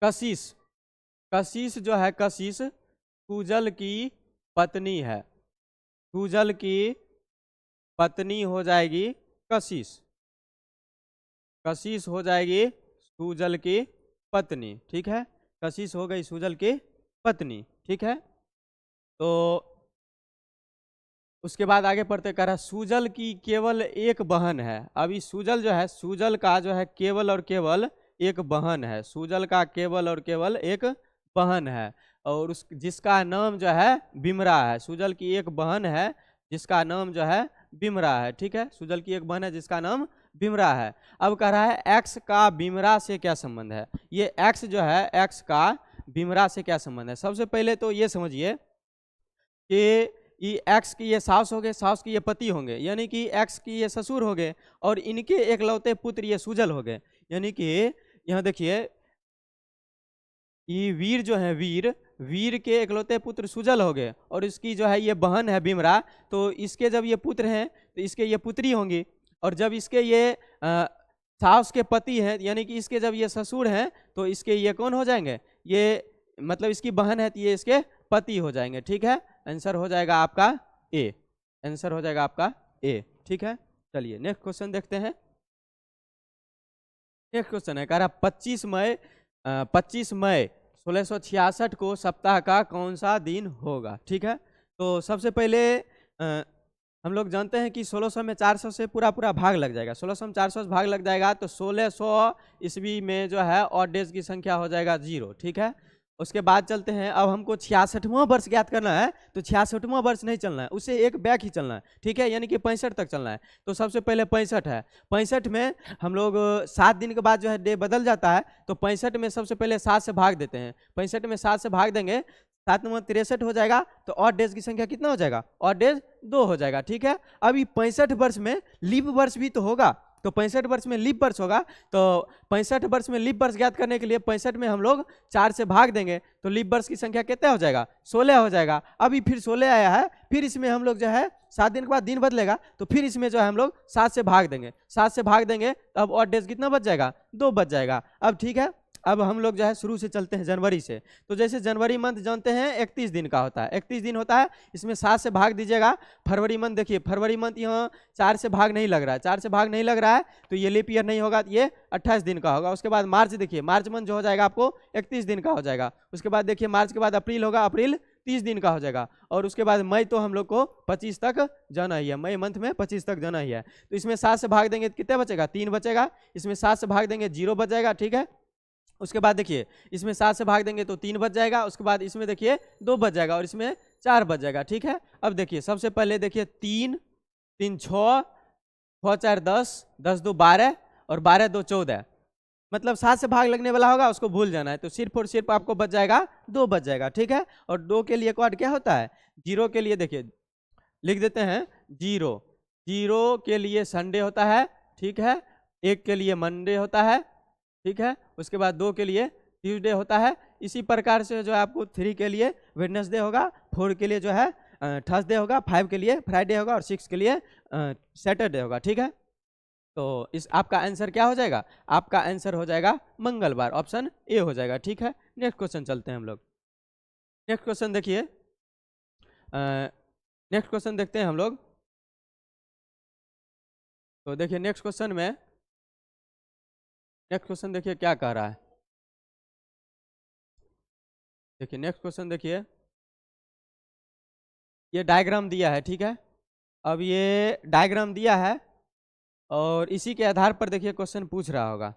[SPEAKER 1] कशिश, कशिश जो है, कशिश सुजल की पत्नी है, सुजल की पत्नी हो जाएगी कशिश, कशिश हो जाएगी सुजल की पत्नी, ठीक है, कशिश हो गई सुजल की पत्नी, ठीक है। तो उसके बाद आगे पढ़ते कह रहा है सुजल की केवल एक बहन है। अभी सुजल जो है, सुजल का जो है केवल और केवल एक बहन है, सुजल का केवल और केवल एक बहन है, और उस जिसका नाम जो है बिमरा है। सुजल की एक बहन है जिसका नाम जो है बिमरा है, ठीक है, सुजल की एक बहन है जिसका नाम बिमरा है। अब कह रहा है एक्स का बिमरा से क्या संबंध है, ये एक्स जो है एक्स का बिमरा से क्या संबंध है। सबसे पहले तो ये समझिए कि एक्स की ये सास हो गए, सास की ये पति होंगे, यानी कि एक्स की ये ससुर हो गए, और इनके एकलौते पुत्र ये सुजल हो गए, यानी कि यहाँ देखिए ये वीर जो है, वीर, वीर के एकलौते पुत्र सुजल हो गए, और इसकी जो है ये बहन है बिमरा, तो इसके जब ये पुत्र हैं तो इसके ये पुत्री होंगी, और जब इसके ये सास के पति हैं यानी कि इसके जब ये ससुर हैं तो इसके ये कौन हो जाएंगे, ये मतलब इसकी बहन है तो ये इसके पति हो जाएंगे, ठीक है। आंसर हो जाएगा आपका ए, आंसर हो जाएगा आपका ए, ठीक है। चलिए नेक्स्ट क्वेश्चन देखते हैं। नेक्स्ट क्वेश्चन है, कह रहा 25 मई 1666 को सप्ताह का कौन सा दिन होगा, ठीक है। तो सबसे पहले हम लोग जानते हैं कि 1600 में 400 से पूरा भाग लग जाएगा, 1600 में 400 से भाग लग जाएगा, तो 1600 ईस्वी में जो है ऑड डेज की संख्या हो जाएगा 0, ठीक है। उसके बाद चलते हैं, अब हमको 66वां वर्ष ज्ञात करना है, तो 66वां वर्ष नहीं चलना है, उसे एक बैक ही चलना है, ठीक है, यानी कि 65 तक चलना है। तो सबसे पहले 65 है, 65 में हम लोग 7 दिन के बाद जो है डे बदल जाता है, तो 65 में सबसे पहले 7 से भाग देते हैं, 65 में 7 से भाग देंगे, 7 में 63 हो जाएगा, तो ऑड डेज की संख्या कितना हो जाएगा, ऑड डेज 2 हो जाएगा, ठीक है। अभी 65 वर्ष में लीप वर्ष भी तो होगा, तो 65 वर्ष में लीप वर्ष होगा, तो 65 वर्ष में लीप वर्ष ज्ञात करने के लिए 65 में हम लोग 4 से भाग देंगे, तो लीप वर्ष की संख्या कितना हो जाएगा, 16 हो जाएगा। अभी फिर 16 आया है, फिर इसमें हम लोग जो है 7 दिन के बाद दिन बदलेगा, तो फिर इसमें जो है हम लोग 7 से भाग देंगे, 7 से भाग देंगे, तो अब ऑड डेज कितना बच जाएगा, 2 बच जाएगा। अब ठीक है, अब हम लोग जो है शुरू से चलते हैं जनवरी से। तो जैसे जनवरी मंथ जानते हैं 31 दिन का होता है, 31 दिन होता है, इसमें 7 से भाग दीजिएगा। फरवरी मंथ देखिए, फरवरी मंथ यहाँ 4 से भाग नहीं लग रहा है, 4 से भाग नहीं लग रहा है, तो ये लीप ईयर नहीं होगा, ये 28 दिन का होगा। उसके बाद मार्च देखिए, मार्च मंथ जो हो जाएगा आपको 31 दिन का हो जाएगा। उसके बाद देखिए मार्च के बाद अप्रैल होगा, अप्रैल 30 दिन का हो जाएगा। और उसके बाद मई तो हम लोग को 25 तक जाना ही है, मई मंथ में 25 तक जाना ही है। तो इसमें 7 से भाग देंगे तो कितना बचेगा, 3 बचेगा। इसमें 7 से भाग देंगे 0 बच जाएगा, ठीक है। उसके बाद देखिए इसमें 7 से भाग देंगे तो 3 बच जाएगा। उसके बाद इसमें देखिए 2 बच जाएगा और इसमें 4 बच जाएगा, ठीक है। अब देखिए सबसे पहले देखिए 3 3 6 6 4 10 10 2 12 और 12 2 14, मतलब 7 से भाग लगने वाला होगा उसको भूल जाना है। तो सिर्फ और सिर्फ आपको बच जाएगा 2 बच जाएगा, ठीक है। और 2 के लिए क्वाड क्या होता है, 0 के लिए देखिए लिख देते हैं 0, 0 के लिए संडे होता है, ठीक है। 1 के लिए मंडे होता है, ठीक है। उसके बाद 2 के लिए ट्यूसडे होता है। इसी प्रकार से जो है आपको 3 के लिए वेडनेसडे होगा, 4 के लिए जो है थर्सडे होगा, 5 के लिए फ्राइडे होगा और 6 के लिए सैटरडे होगा, ठीक है। तो इस आपका आंसर क्या हो जाएगा? आपका आंसर हो जाएगा मंगलवार, ऑप्शन ए हो जाएगा। ठीक है, नेक्स्ट क्वेश्चन चलते हैं हम लोग। नेक्स्ट क्वेश्चन देखिए, नेक्स्ट क्वेश्चन देखते हैं हम लोग। तो देखिए नेक्स्ट क्वेश्चन में, नेक्स्ट क्वेश्चन देखिए क्या कह रहा है। देखिए नेक्स्ट क्वेश्चन देखिए, ये डायग्राम दिया है, ठीक है। अब ये डायग्राम दिया है और इसी के आधार पर देखिए क्वेश्चन पूछ रहा होगा।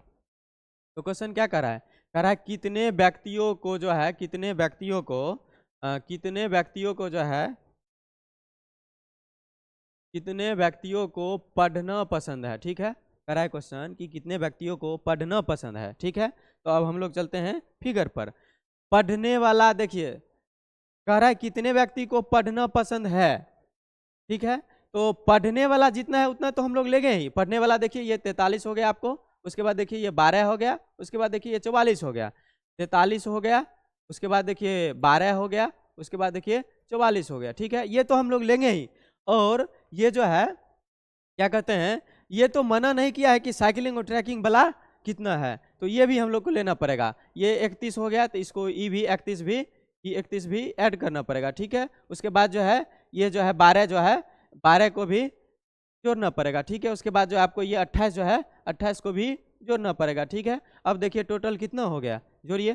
[SPEAKER 1] तो क्वेश्चन क्या कर रहा है? कह रहा है कितने व्यक्तियों को जो है, कितने व्यक्तियों को कितने व्यक्तियों को जो है, कितने व्यक्तियों को पढ़ना पसंद है। ठीक है, कह रहा है क्वेश्चन कि कितने व्यक्तियों को पढ़ना पसंद है। ठीक है, तो अब हम लोग चलते हैं फिगर पर। पढ़ने वाला देखिए, कह रहा है कितने व्यक्ति को पढ़ना पसंद है। ठीक है, तो पढ़ने वाला जितना है उतना तो हम लोग ले गए ही। पढ़ने वाला देखिए ये 43 हो गया आपको, उसके बाद देखिए ये 12 हो गया, उसके बाद देखिए ये 44 हो गया, 43 हो गया, उसके बाद देखिए 12 हो गया, उसके बाद देखिए 44 हो गया। ठीक है, ये तो हम लोग लेंगे ही। और ये जो है क्या कहते हैं, ये तो मना नहीं किया है कि साइकिलिंग और ट्रैकिंग वाला कितना है, तो ये भी हम लोग को लेना पड़ेगा। ये 31 हो गया, तो इसको ई भी 31 भी ऐड करना पड़ेगा। ठीक है, उसके बाद जो है ये जो है 12 जो है 12 को भी जोड़ना पड़ेगा। ठीक है, उसके बाद जो आपको ये 28 जो है 28 को भी जोड़ना पड़ेगा। ठीक है, अब देखिए टोटल कितना हो गया, जोड़िए।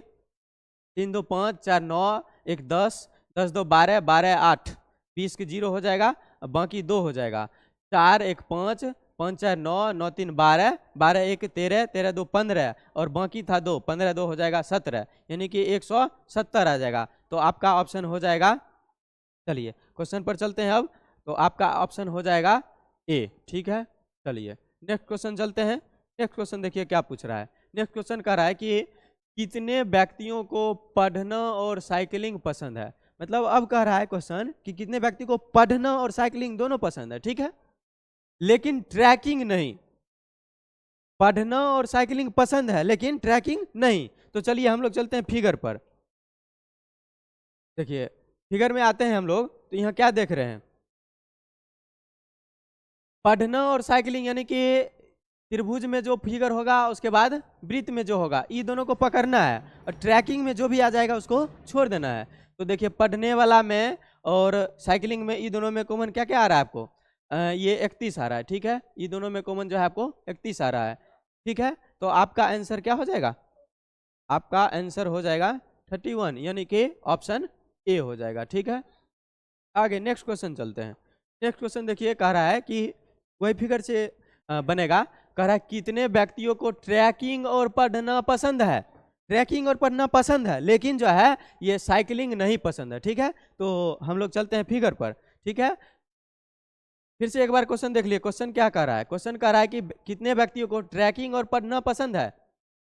[SPEAKER 1] 3 2 5 4 9 1 10 10 2 12 12 8 20 के 0 हो जाएगा, बाकी 2 हो जाएगा। 4 1 5 5 4 9 9 3 12 12 1 13 13 2 15 और बाकी था 2, 15 2 हो जाएगा 17, यानी कि 170 आ जाएगा। तो आपका ऑप्शन हो जाएगा, चलिए क्वेश्चन पर चलते हैं अब। तो आपका ऑप्शन हो जाएगा ए। ठीक है, चलिए नेक्स्ट क्वेश्चन चलते हैं। नेक्स्ट क्वेश्चन देखिए क्या पूछ रहा है। नेक्स्ट क्वेश्चन कह रहा है कि कितने व्यक्तियों को पढ़ना और साइकिलिंग पसंद है। मतलब अब कह रहा है क्वेश्चन कि कितने व्यक्ति को पढ़ना और साइकिलिंग दोनों पसंद है। ठीक है, लेकिन ट्रैकिंग नहीं। पढ़ना और साइकिलिंग पसंद है लेकिन ट्रैकिंग नहीं। तो चलिए हम लोग चलते हैं फिगर पर। देखिए फिगर में आते हैं हम लोग, तो यहाँ क्या देख रहे हैं, पढ़ना और साइकिलिंग, यानी कि त्रिभुज में जो फिगर होगा उसके बाद वृत्त में जो होगा, ये दोनों को पकड़ना है और ट्रैकिंग में जो भी आ जाएगा उसको छोड़ देना है। तो देखिए पढ़ने वाला में और साइकिलिंग में ये दोनों में कॉमन क्या क्या आ रहा है आपको, ये 31 आ रहा है। ठीक है, ये दोनों में कॉमन जो है आपको 31 आ रहा है। ठीक है, तो आपका आंसर क्या हो जाएगा, आपका आंसर हो जाएगा 31, यानी कि ऑप्शन ए हो जाएगा। ठीक है, आगे नेक्स्ट क्वेश्चन चलते हैं। नेक्स्ट क्वेश्चन देखिए कह रहा है कि वही फिगर से बनेगा। कह रहा है कितने व्यक्तियों को ट्रैकिंग और पढ़ना पसंद है। ट्रैकिंग और पढ़ना पसंद है लेकिन जो है ये साइकिलिंग नहीं पसंद है। ठीक है, तो हम लोग चलते हैं फिगर पर। ठीक है, फिर से एक बार क्वेश्चन देख लिए। क्वेश्चन क्या कह रहा है, क्वेश्चन कह रहा है कि कितने व्यक्तियों को ट्रैकिंग और पढ़ना पसंद है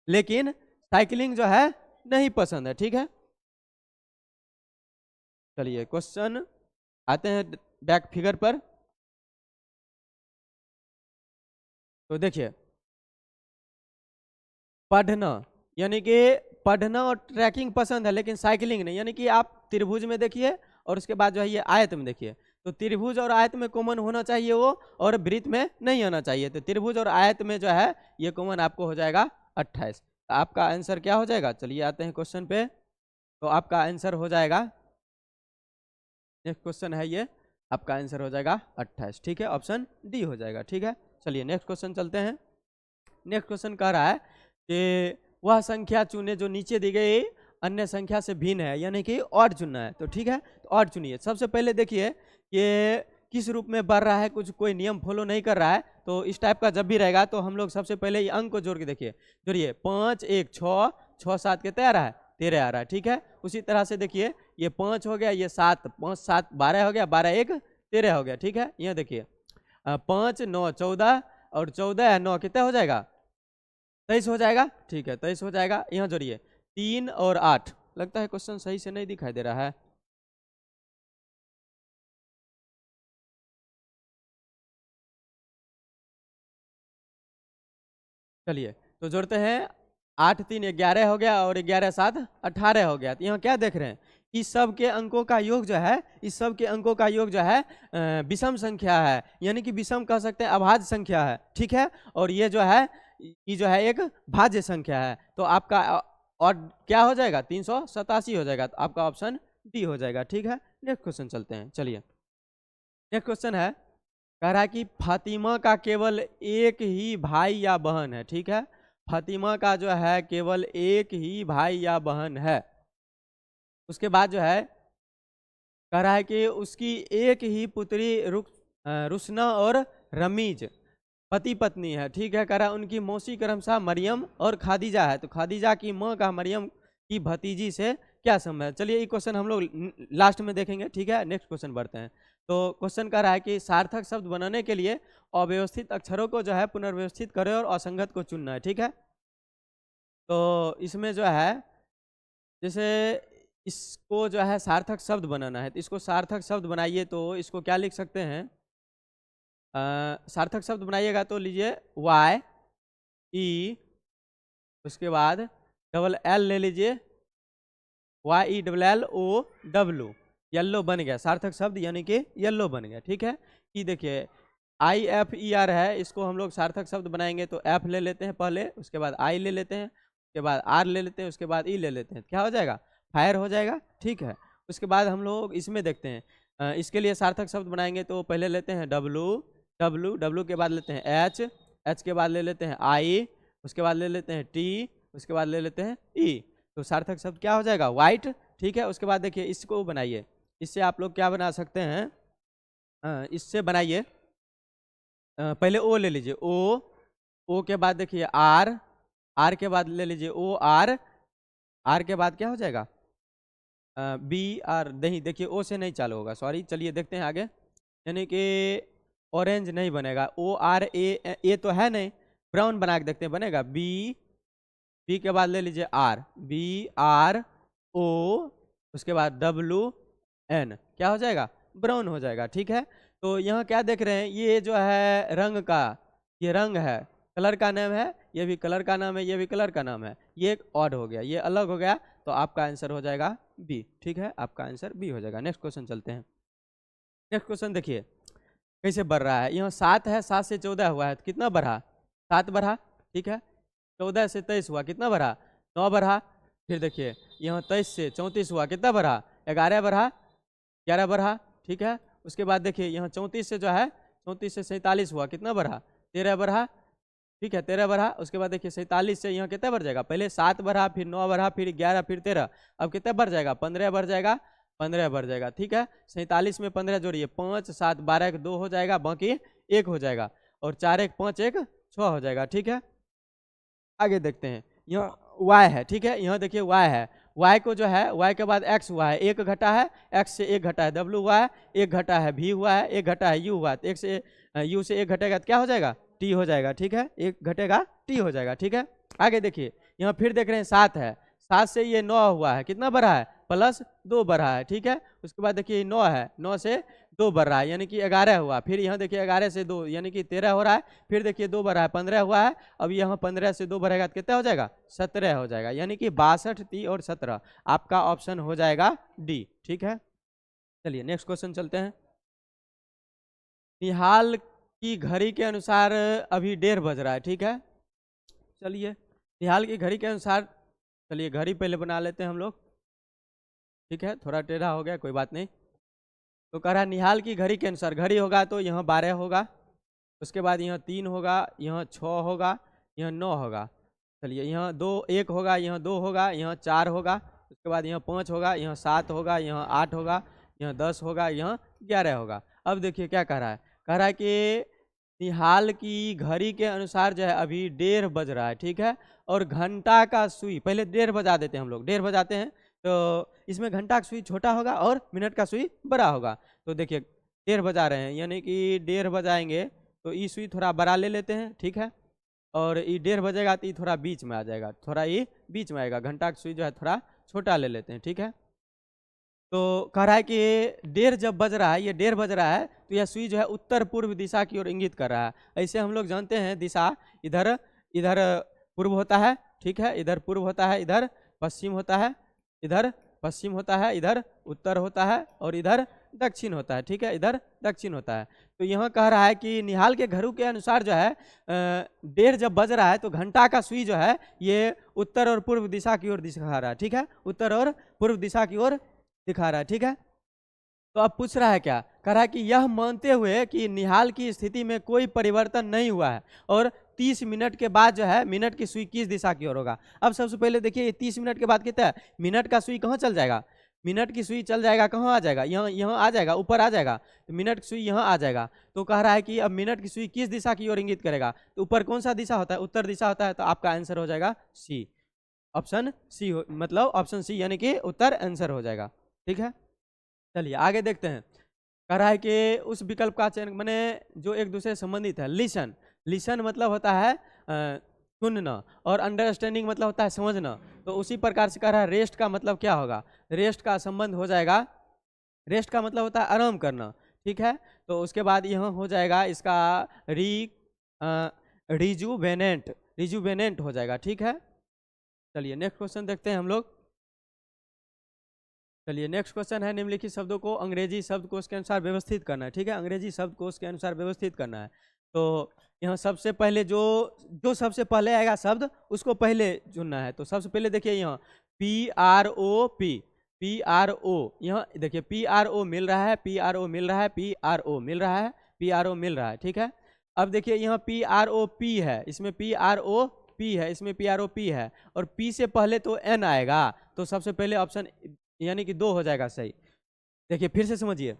[SPEAKER 1] लेकिन साइकिलिंग जो है नहीं पसंद है। ठीक है, चलिए क्वेश्चन आते हैं बैक फिगर पर। तो देखिए पढ़ना, यानी कि पढ़ना और ट्रैकिंग पसंद है लेकिन साइकिलिंग नहीं, यानी कि आप त्रिभुज में देखिए और उसके बाद जो है ये आयत में देखिए। तो त्रिभुज और आयत में कॉमन होना चाहिए वो, और वृत्त में नहीं आना चाहिए। तो त्रिभुज और आयत में जो है ये कॉमन आपको हो जाएगा 28। तो आपका आंसर क्या हो जाएगा, चलिए आते हैं क्वेश्चन पे। तो आपका आंसर हो जाएगा, नेक्स्ट क्वेश्चन है ये, आपका आंसर हो जाएगा 28। ठीक है, ऑप्शन डी हो जाएगा। ठीक है, चलिए नेक्स्ट क्वेश्चन चलते हैं। नेक्स्ट क्वेश्चन कह रहा है कि वह संख्या चुने जो नीचे दी गई अन्य संख्या से भिन्न है, यानी कि ऑड चुनना है। तो ठीक है, तो ऑड चुनिए। सबसे पहले देखिए ये किस रूप में बढ़ रहा है, कुछ कोई नियम फॉलो नहीं कर रहा है। तो इस टाइप का जब भी रहेगा तो हम लोग सबसे पहले ये अंक को जोड़ के देखिए। जोड़िए 5 1 6 6 7 के 13 है, 13 आ रहा है। ठीक है, उसी तरह से देखिए ये 5 हो गया, ये 7 5 7 12 हो गया, 12 1 13 हो गया। ठीक है, यहाँ देखिए 5 9 14 और 14 है 9 कितना हो जाएगा, 23 हो जाएगा। ठीक है, 23 हो जाएगा। यहाँ जोड़िए 3 और 8। लगता है क्वेश्चन सही से नहीं दिखाई दे रहा है। चलिए तो जोड़ते हैं, 8 3 11 हो गया और 11 7 18 हो गया। तो यहाँ क्या देख रहे हैं, इस सब के अंकों का योग जो है, इस सब के अंकों का योग जो है विषम संख्या है, यानी कि विषम कह सकते हैं, अभाज्य संख्या है, ठीक है। और ये जो है, ये जो है एक भाज्य संख्या है। तो आपका और क्या हो जाएगा, 387 हो जाएगा। तो आपका ऑप्शन डी हो जाएगा, ठीक है। नेक्स्ट क्वेश्चन चलते हैं, चलिए। नेक्स्ट क्वेश्चन है, कह रहा है कि फातिमा का केवल एक ही भाई या बहन है, ठीक है। फातिमा का जो है केवल एक ही भाई या बहन है। उसके बाद जो है कह रहा है कि उसकी एक ही पुत्री रुसना और रमीज पति पत्नी है, ठीक है। कह रहा है उनकी मौसी क्रमशः मरियम और खादीजा है। तो खादीजा की माँ का मरियम की भतीजी से क्या संबंध है। चलिए ये क्वेश्चन हम लोग लास्ट में देखेंगे, ठीक है। नेक्स्ट क्वेश्चन बढ़ते हैं। तो क्वेश्चन कह रहा है कि सार्थक शब्द बनाने के लिए अव्यवस्थित अक्षरों को जो है पुनर्व्यवस्थित करें और असंगत को चुनना है, ठीक है। तो इसमें जो है, जैसे इसको जो है सार्थक शब्द बनाना है, तो इसको सार्थक शब्द बनाइए। तो इसको क्या लिख सकते हैं, सार्थक शब्द बनाइएगा तो लीजिए वाई ई, उसके बाद डबल एल ले लीजिए, Y E double L O W, yellow बन गया सार्थक शब्द, यानी कि येल्लो बन गया, ठीक है। कि देखिए आई एफ ई आर है, इसको हम लोग सार्थक शब्द बनाएंगे तो एफ ले लेते हैं पहले, उसके बाद आई ले लेते हैं, उसके बाद आर ले लेते हैं, उसके बाद ई ले लेते हैं, क्या हो जाएगा, फायर हो जाएगा, ठीक है। उसके बाद हम लोग इसमें देखते हैं, इसके लिए सार्थक शब्द बनाएंगे तो पहले लेते हैं डब्लू, डब्लू डब्लू के बाद लेते हैं एच, एच के बाद ले लेते हैं आई, उसके बाद ले लेते हैं टी, उसके बाद ले लेते हैं ई। तो सार्थक शब्द क्या हो जाएगा, वाइट, ठीक है। उसके बाद देखिए इसको बनाइए, इससे आप लोग क्या बना सकते हैं, इससे बनाइए, पहले ओ ले लीजिए, ओ के बाद देखिए आर, आर के बाद ले लीजिए ओ आर, आर के बाद क्या हो जाएगा, बी आर, नहीं देखिए ओ से नहीं चालू होगा, सॉरी। चलिए देखते हैं आगे, यानी कि ऑरेंज नहीं बनेगा, ओ आर ए तो है नहीं, ब्राउन बना के देखते हैं बनेगा, बी, बी के बाद ले लीजिए आर, बी आर ओ, उसके बाद डब्लू एन, क्या हो जाएगा, ब्राउन हो जाएगा, ठीक है। तो यहाँ क्या देख रहे हैं, ये जो है रंग का, ये रंग है, कलर का नाम है, ये भी कलर का नाम है, ये भी कलर का नाम है, ये एक ऑड हो गया, ये अलग हो गया, तो आपका आंसर हो जाएगा बी, ठीक है। आपका आंसर बी हो जाएगा। नेक्स्ट क्वेश्चन चलते हैं। नेक्स्ट क्वेश्चन देखिए कैसे बढ़ रहा है, यहाँ 7 है, 7 से 14 हुआ है, तो कितना बढ़ा, 7 बढ़ा, ठीक है। 14 से 23 हुआ, कितना बढ़ा, 9 बढ़ा। फिर देखिए यहाँ 23 से 34 हुआ, कितना बढ़ा, 11 बढ़ा, 11 बढ़ा, ठीक है। उसके बाद देखिए यहाँ 34 से जो है, 34 से 47 हुआ, कितना बढ़ा, 13 बढ़ा, ठीक है, 13 बढ़ा। उसके बाद देखिए 47 से यहाँ कितना बढ़ जाएगा, पहले 7 बढ़ा, फिर 9 बढ़ा, फिर 11, फिर 13, अब कितना बढ़ जाएगा, 15 बढ़ जाएगा, 15 बढ़ जाएगा, ठीक है। 47 में 15 जोड़िए, 5 7 12 एक 2 हो जाएगा, बाकी 1 हो जाएगा, और 4 1 5 1 6 हो जाएगा, ठीक है। आगे देखते हैं, यहाँ y है, ठीक है। यहाँ देखिए y है, y को जो है, y के बाद x हुआ है, एक घटा है, x से एक घटा है w हुआ है, एक घटा है v हुआ है, एक घटा है u हुआ है, तो एक से u से एक घटेगा तो क्या हो जाएगा, t हो जाएगा, ठीक है। एक घटेगा t हो जाएगा, ठीक है। आगे देखिए यहाँ फिर देख रहे हैं 7 है, 7 से ये 9 हुआ है, कितना बढ़ा है, +2 बढ़ा है, ठीक है। उसके बाद देखिए 9 है, 9 से 2 बढ़ रहा है, यानी कि 11 हुआ। फिर यहाँ देखिए 11 से 2 यानी कि 13 हो रहा है, फिर देखिए 2 बढ़ा है, 15 हुआ है। अब यहाँ 15 से 2 बढ़ेगा तो कितना हो जाएगा, 17 हो जाएगा, यानी कि 62 30 और 17 आपका ऑप्शन हो जाएगा डी, ठीक है। चलिए नेक्स्ट क्वेश्चन चलते हैं। निहाल की घड़ी के अनुसार अभी 1:30 बज रहा है, ठीक है। चलिए निहाल की घड़ी के अनुसार, चलिए घड़ी पहले बना लेते हैं हम लोग, ठीक है। थोड़ा टेढ़ा हो गया, कोई बात नहीं। तो कह रहा है निहाल की घड़ी के अनुसार, घड़ी होगा तो यहाँ 12 होगा, उसके बाद यहाँ 3 होगा, यहाँ 6 होगा, यहाँ 9 होगा। चलिए यहाँ 2 1 होगा, यहाँ 2 होगा, यहाँ 4 होगा, उसके बाद यहाँ 5 होगा, यहाँ 7 होगा, यहाँ 8 होगा, यहाँ 10 होगा, यहाँ 11 होगा। अब देखिए क्या कह रहा है, कह रहा है कि निहाल की घड़ी के अनुसार जो है अभी 1:30 बज रहा है, ठीक है। और घंटा का सुई, पहले 1:30 बजा देते हैं हम लोग, 1:30 बजाते हैं, तो इसमें घंटा का सुई छोटा होगा और मिनट का सुई बड़ा होगा। तो देखिए 1:30 बजा रहे हैं, यानी कि 1:30 बजाएंगे तो ये सुई थोड़ा बड़ा ले लेते हैं, ठीक है। और ये 1:30 बजेगा तो ये थोड़ा बीच में आ जाएगा, थोड़ा ये बीच में आएगा, घंटा का सुई जो है थोड़ा छोटा ले लेते हैं, ठीक है। तो कह रहा है कि 1:30 जब बज रहा है, ये 1:30 बज रहा है, तो यह सुई जो है उत्तर पूर्व दिशा की ओर इंगित कर रहा है। ऐसे हम लोग जानते हैं दिशा, इधर इधर पूर्व होता है, ठीक है, इधर पूर्व होता है, इधर पश्चिम होता है, इधर पश्चिम होता है, इधर उत्तर होता है और इधर दक्षिण होता है, ठीक है, इधर दक्षिण होता है। तो यहाँ कह रहा है कि निहाल के घरों के अनुसार जो है 1:30 जब बज रहा है तो घंटा का सुई जो है ये उत्तर और पूर्व दिशा की ओर दिखा रहा है, ठीक है, उत्तर और पूर्व दिशा की ओर दिखा रहा है, ठीक है। तो अब पूछ रहा है क्या, कह रहा है कि यह मानते हुए कि निहाल की स्थिति में कोई परिवर्तन नहीं हुआ है और 30 मिनट के बाद जो है मिनट की सुई किस दिशा की ओर होगा। अब सबसे पहले देखिए 30 मिनट के बाद कितना है, मिनट का सुई कहाँ चल जाएगा, मिनट की सुई चल जाएगा, कहाँ आ जाएगा, यहाँ यहाँ आ जाएगा, ऊपर आ जाएगा, तो मिनट की सुई यहाँ आ जाएगा। तो कह रहा है कि अब मिनट की सुई किस दिशा की ओर इंगित करेगा, तो ऊपर कौन सा दिशा होता है, उत्तर दिशा होता है। तो आपका आंसर हो जाएगा सी, ऑप्शन सी, मतलब ऑप्शन सी यानी कि उत्तर आंसर हो जाएगा, ठीक है। चलिए आगे देखते हैं। कह रहा है कि उस विकल्प का चयन मैंने जो एक दूसरे से संबंधित है। लिसन, लिसन मतलब होता है सुनना और अंडरस्टैंडिंग मतलब होता है समझना। तो उसी प्रकार से कह रहा है रेस्ट का मतलब क्या होगा, रेस्ट का संबंध हो जाएगा, रेस्ट का मतलब होता है आराम करना, ठीक है। तो उसके बाद यहाँ हो जाएगा इसका रिजुवेनेंट, रिजुवेनेंट हो जाएगा, ठीक है। चलिए नेक्स्ट क्वेश्चन देखते हैं हम लोग। चलिए नेक्स्ट क्वेश्चन है निम्नलिखित शब्दों को अंग्रेजी शब्दकोश के अनुसार व्यवस्थित करना है, ठीक है, अंग्रेजी शब्दकोश के अनुसार व्यवस्थित करना है। तो यहाँ सबसे पहले जो सबसे पहले आएगा शब्द उसको पहले चुनना है। तो सबसे पहले देखिए यहाँ PROP, PRO, यहाँ देखिए PRO मिल रहा है, PRO मिल रहा है, PRO मिल रहा है, PRO मिल रहा है, ठीक है। अब देखिए यहाँ PROP है, इसमें PROP है, इसमें PROP है और P से पहले तो N आएगा, तो सबसे पहले ऑप्शन यानी कि 2 हो जाएगा सही। देखिए फिर से समझिए,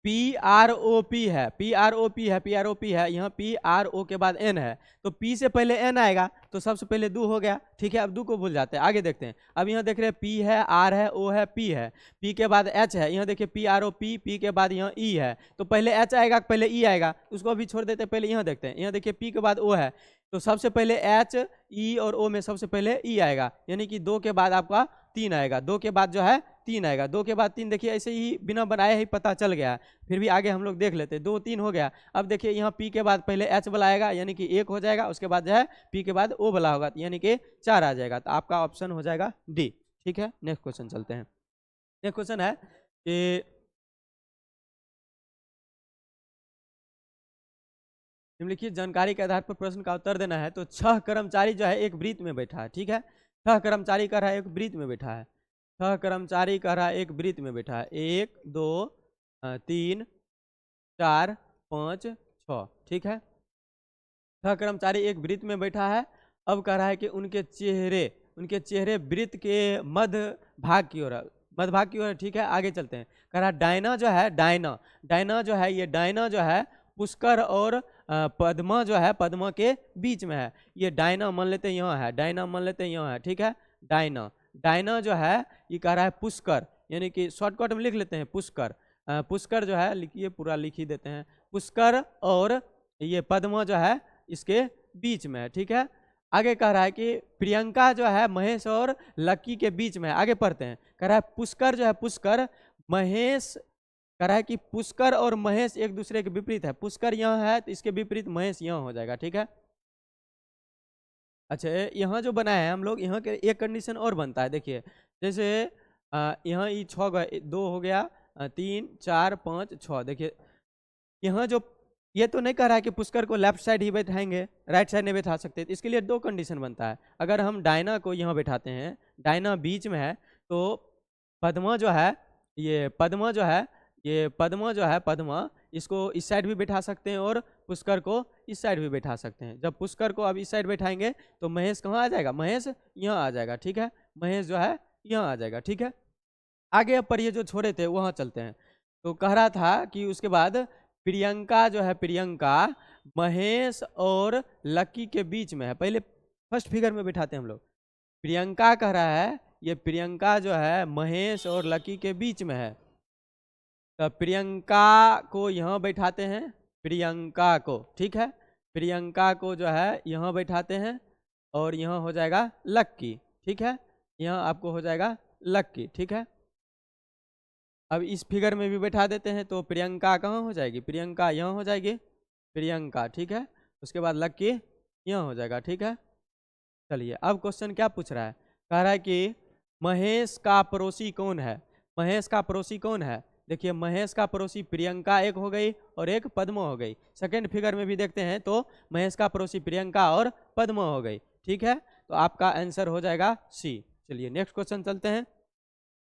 [SPEAKER 1] PROP है, PROP है, PROP है, यहाँ PRO के बाद N है, तो P से पहले N आएगा, तो सबसे पहले 2 हो गया, ठीक है। अब 2 को भूल जाते हैं, आगे देखते हैं। अब यहाँ देख रहे हैं P है, R है, O है, P है, P के बाद H है, यहाँ देखिए PROP, P के बाद यहाँ E है, तो पहले H आएगा पहले E आएगा, उसको अभी छोड़ देते हैं, पहले यहाँ देखते हैं। यहाँ देखिए P के बाद O है, तो सबसे पहले H, E और O में सबसे पहले E आएगा, यानी कि 2 के बाद आपका 3 आएगा, 2 के बाद जो है 3 आएगा, 2 के बाद 3, देखिए ऐसे ही बिना बनाए ही पता चल गया, फिर भी आगे हम लोग देख लेते हैं। 2 3 हो गया। अब देखिए यहाँ P के बाद पहले H वाला आएगा यानी कि 1 हो जाएगा, उसके बाद जो है P के बाद O वाला होगा यानी कि 4 आ जाएगा, तो आपका ऑप्शन हो जाएगा डी, ठीक है। नेक्स्ट क्वेश्चन चलते हैं। नेक्स्ट क्वेश्चन है कि निम्नलिखित जानकारी के आधार पर प्रश्न का उत्तर देना है। तो 6 कर्मचारी जो है एक वृत्त में बैठा है, ठीक है, 6 कर्मचारी कह रहा है एक वृत्त में बैठा है, 6 कर्मचारी कह रहा है एक वृत्त में बैठा है, 1 2 3 4 5 6, ठीक है, 6 कर्मचारी एक वृत्त में बैठा है। अब कह रहा है कि उनके चेहरे वृत्त के मध्य भाग की ओर है, मध्य भाग की ओर है, ठीक है। आगे चलते हैं। कह रहा है डायना जो है, डायना जो है, ये डायना जो है पुष्कर और पद्मा जो है पद्मा के बीच में है। ये डायना मान लेते हैं यहाँ है, डायना मान लेते हैं यहाँ है, ठीक है। डायना जो है ये कह रहा है पुष्कर, यानी कि शॉर्टकट में लिख लेते हैं पुष्कर, पुष्कर जो है लिखिए, पूरा लिख ही देते हैं, पुष्कर और ये पद्मा जो है इसके बीच में है, ठीक है। आगे कह रहा है कि प्रियंका जो है महेश और लक्की के बीच में है। आगे पढ़ते हैं। कह रहा है पुष्कर जो है, पुष्कर महेश, कह रहा है कि पुष्कर और महेश एक दूसरे के विपरीत है, पुष्कर यहाँ है तो इसके विपरीत महेश यहाँ हो जाएगा, ठीक है। अच्छा यहाँ जो बनाया है हम लोग, यहाँ के एक कंडीशन और बनता है, देखिए जैसे यहाँ ये 6 2 हो गया, 3 4 5 6, देखिए यहाँ जो ये तो नहीं कह रहा है कि पुष्कर को लेफ्ट साइड ही बैठाएंगे, राइट साइड नहीं बैठा सकते, तो इसके लिए 2 कंडीशन बनता है। अगर हम डायना को यहाँ बैठाते हैं, डायना बीच में है, तो पद्मा जो है ये पद्मा जो है ये पद्मा जो है पद्मा, इसको इस साइड भी बैठा सकते हैं और पुष्कर को इस साइड भी बैठा सकते हैं। जब पुष्कर को अब इस साइड बैठाएंगे तो महेश कहाँ आ जाएगा, महेश यहाँ आ जाएगा, ठीक है, महेश जो है यहाँ आ जाएगा, ठीक है। आगे पर ये जो छोड़े थे वहाँ चलते हैं। तो कह रहा था कि उसके बाद प्रियंका जो है, प्रियंका महेश और लक्की के बीच में है, पहले फर्स्ट फिगर में बैठाते हैं हम लोग। प्रियंका कह रहा है ये प्रियंका जो है महेश और लक्की के बीच में है, तो प्रियंका को यहाँ बैठाते हैं, प्रियंका को, ठीक है, प्रियंका को जो है यहाँ बैठाते हैं और यहाँ हो जाएगा लक्की, ठीक है, यहाँ आपको हो जाएगा लक्की, ठीक है। अब इस फिगर में भी बैठा देते हैं, तो प्रियंका कहाँ हो जाएगी, प्रियंका यहाँ हो जाएगी, प्रियंका, ठीक है, उसके बाद लक्की यहाँ हो जाएगा, ठीक है। चलिए अब क्वेश्चन क्या पूछ रहा है, कह रहा है कि महेश का पड़ोसी कौन है? महेश का पड़ोसी कौन है? देखिए महेश का पड़ोसी प्रियंका एक हो गई और एक पद्मा हो गई। सेकंड फिगर में भी देखते हैं तो महेश का पड़ोसी प्रियंका और पद्मा हो गई। ठीक है, तो आपका आंसर हो जाएगा सी। चलिए नेक्स्ट क्वेश्चन चलते हैं।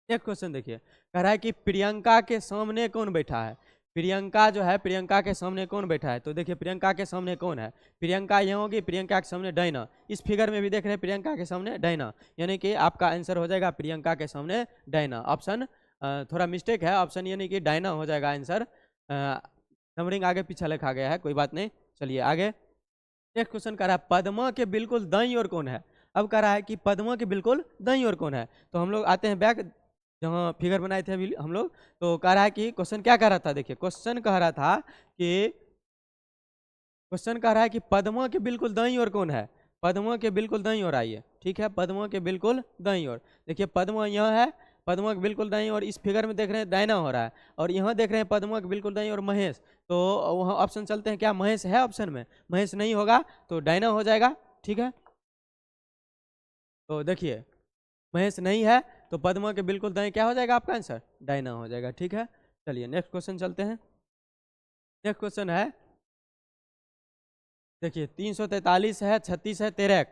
[SPEAKER 1] नेक्स्ट क्वेश्चन देखिए, कह रहा है कि प्रियंका के सामने कौन बैठा है? प्रियंका जो है, प्रियंका के सामने कौन बैठा है? तो देखिए प्रियंका के सामने कौन है? प्रियंका यहाँ होगी, प्रियंका के सामने डायना। इस फिगर में भी देख रहे हैं प्रियंका के सामने डायना, यानी कि आपका आंसर हो जाएगा प्रियंका के सामने डायना। ऑप्शन थोड़ा मिस्टेक है, ऑप्शन यानी कि डायना हो जाएगा आंसर। नंबरिंग आगे पीछे लिखा गया है, कोई बात नहीं। चलिए आगे नेक्स्ट क्वेश्चन कह रहा है पद्मा के बिल्कुल दाईं ओर कौन है? अब कह रहा है कि पद्मा के बिल्कुल दाईं ओर कौन है? तो हम लोग आते हैं बैक, जहाँ फिगर बनाए थे अभी हम लोग। तो कह रहा है कि क्वेश्चन क्या कह रहा था, देखिए क्वेश्चन कह रहा था कि पद्मा के बिल्कुल दाईं ओर कौन है? पद्मा के बिल्कुल दाईं ओर आइए। ठीक है, पद्मा के बिल्कुल दाईं ओर देखिए पद्मा यहाँ है, पद्मा के बिल्कुल दाईं ओर इस फिगर में देख रहे हैं डायना हो रहा है, और यहाँ देख रहे हैं पद्मा के बिल्कुल दाईं ओर महेश। तो वहाँ ऑप्शन चलते हैं, क्या महेश है ऑप्शन में? महेश नहीं होगा तो डायना हो जाएगा। ठीक है, तो देखिए महेश नहीं है तो पद्मा के बिल्कुल दाएं क्या हो जाएगा आपका आंसर? डायना हो जाएगा। ठीक है, चलिए नेक्स्ट क्वेश्चन चलते हैं। नेक्स्ट क्वेश्चन है, देखिए 343 है, 36 है, 13।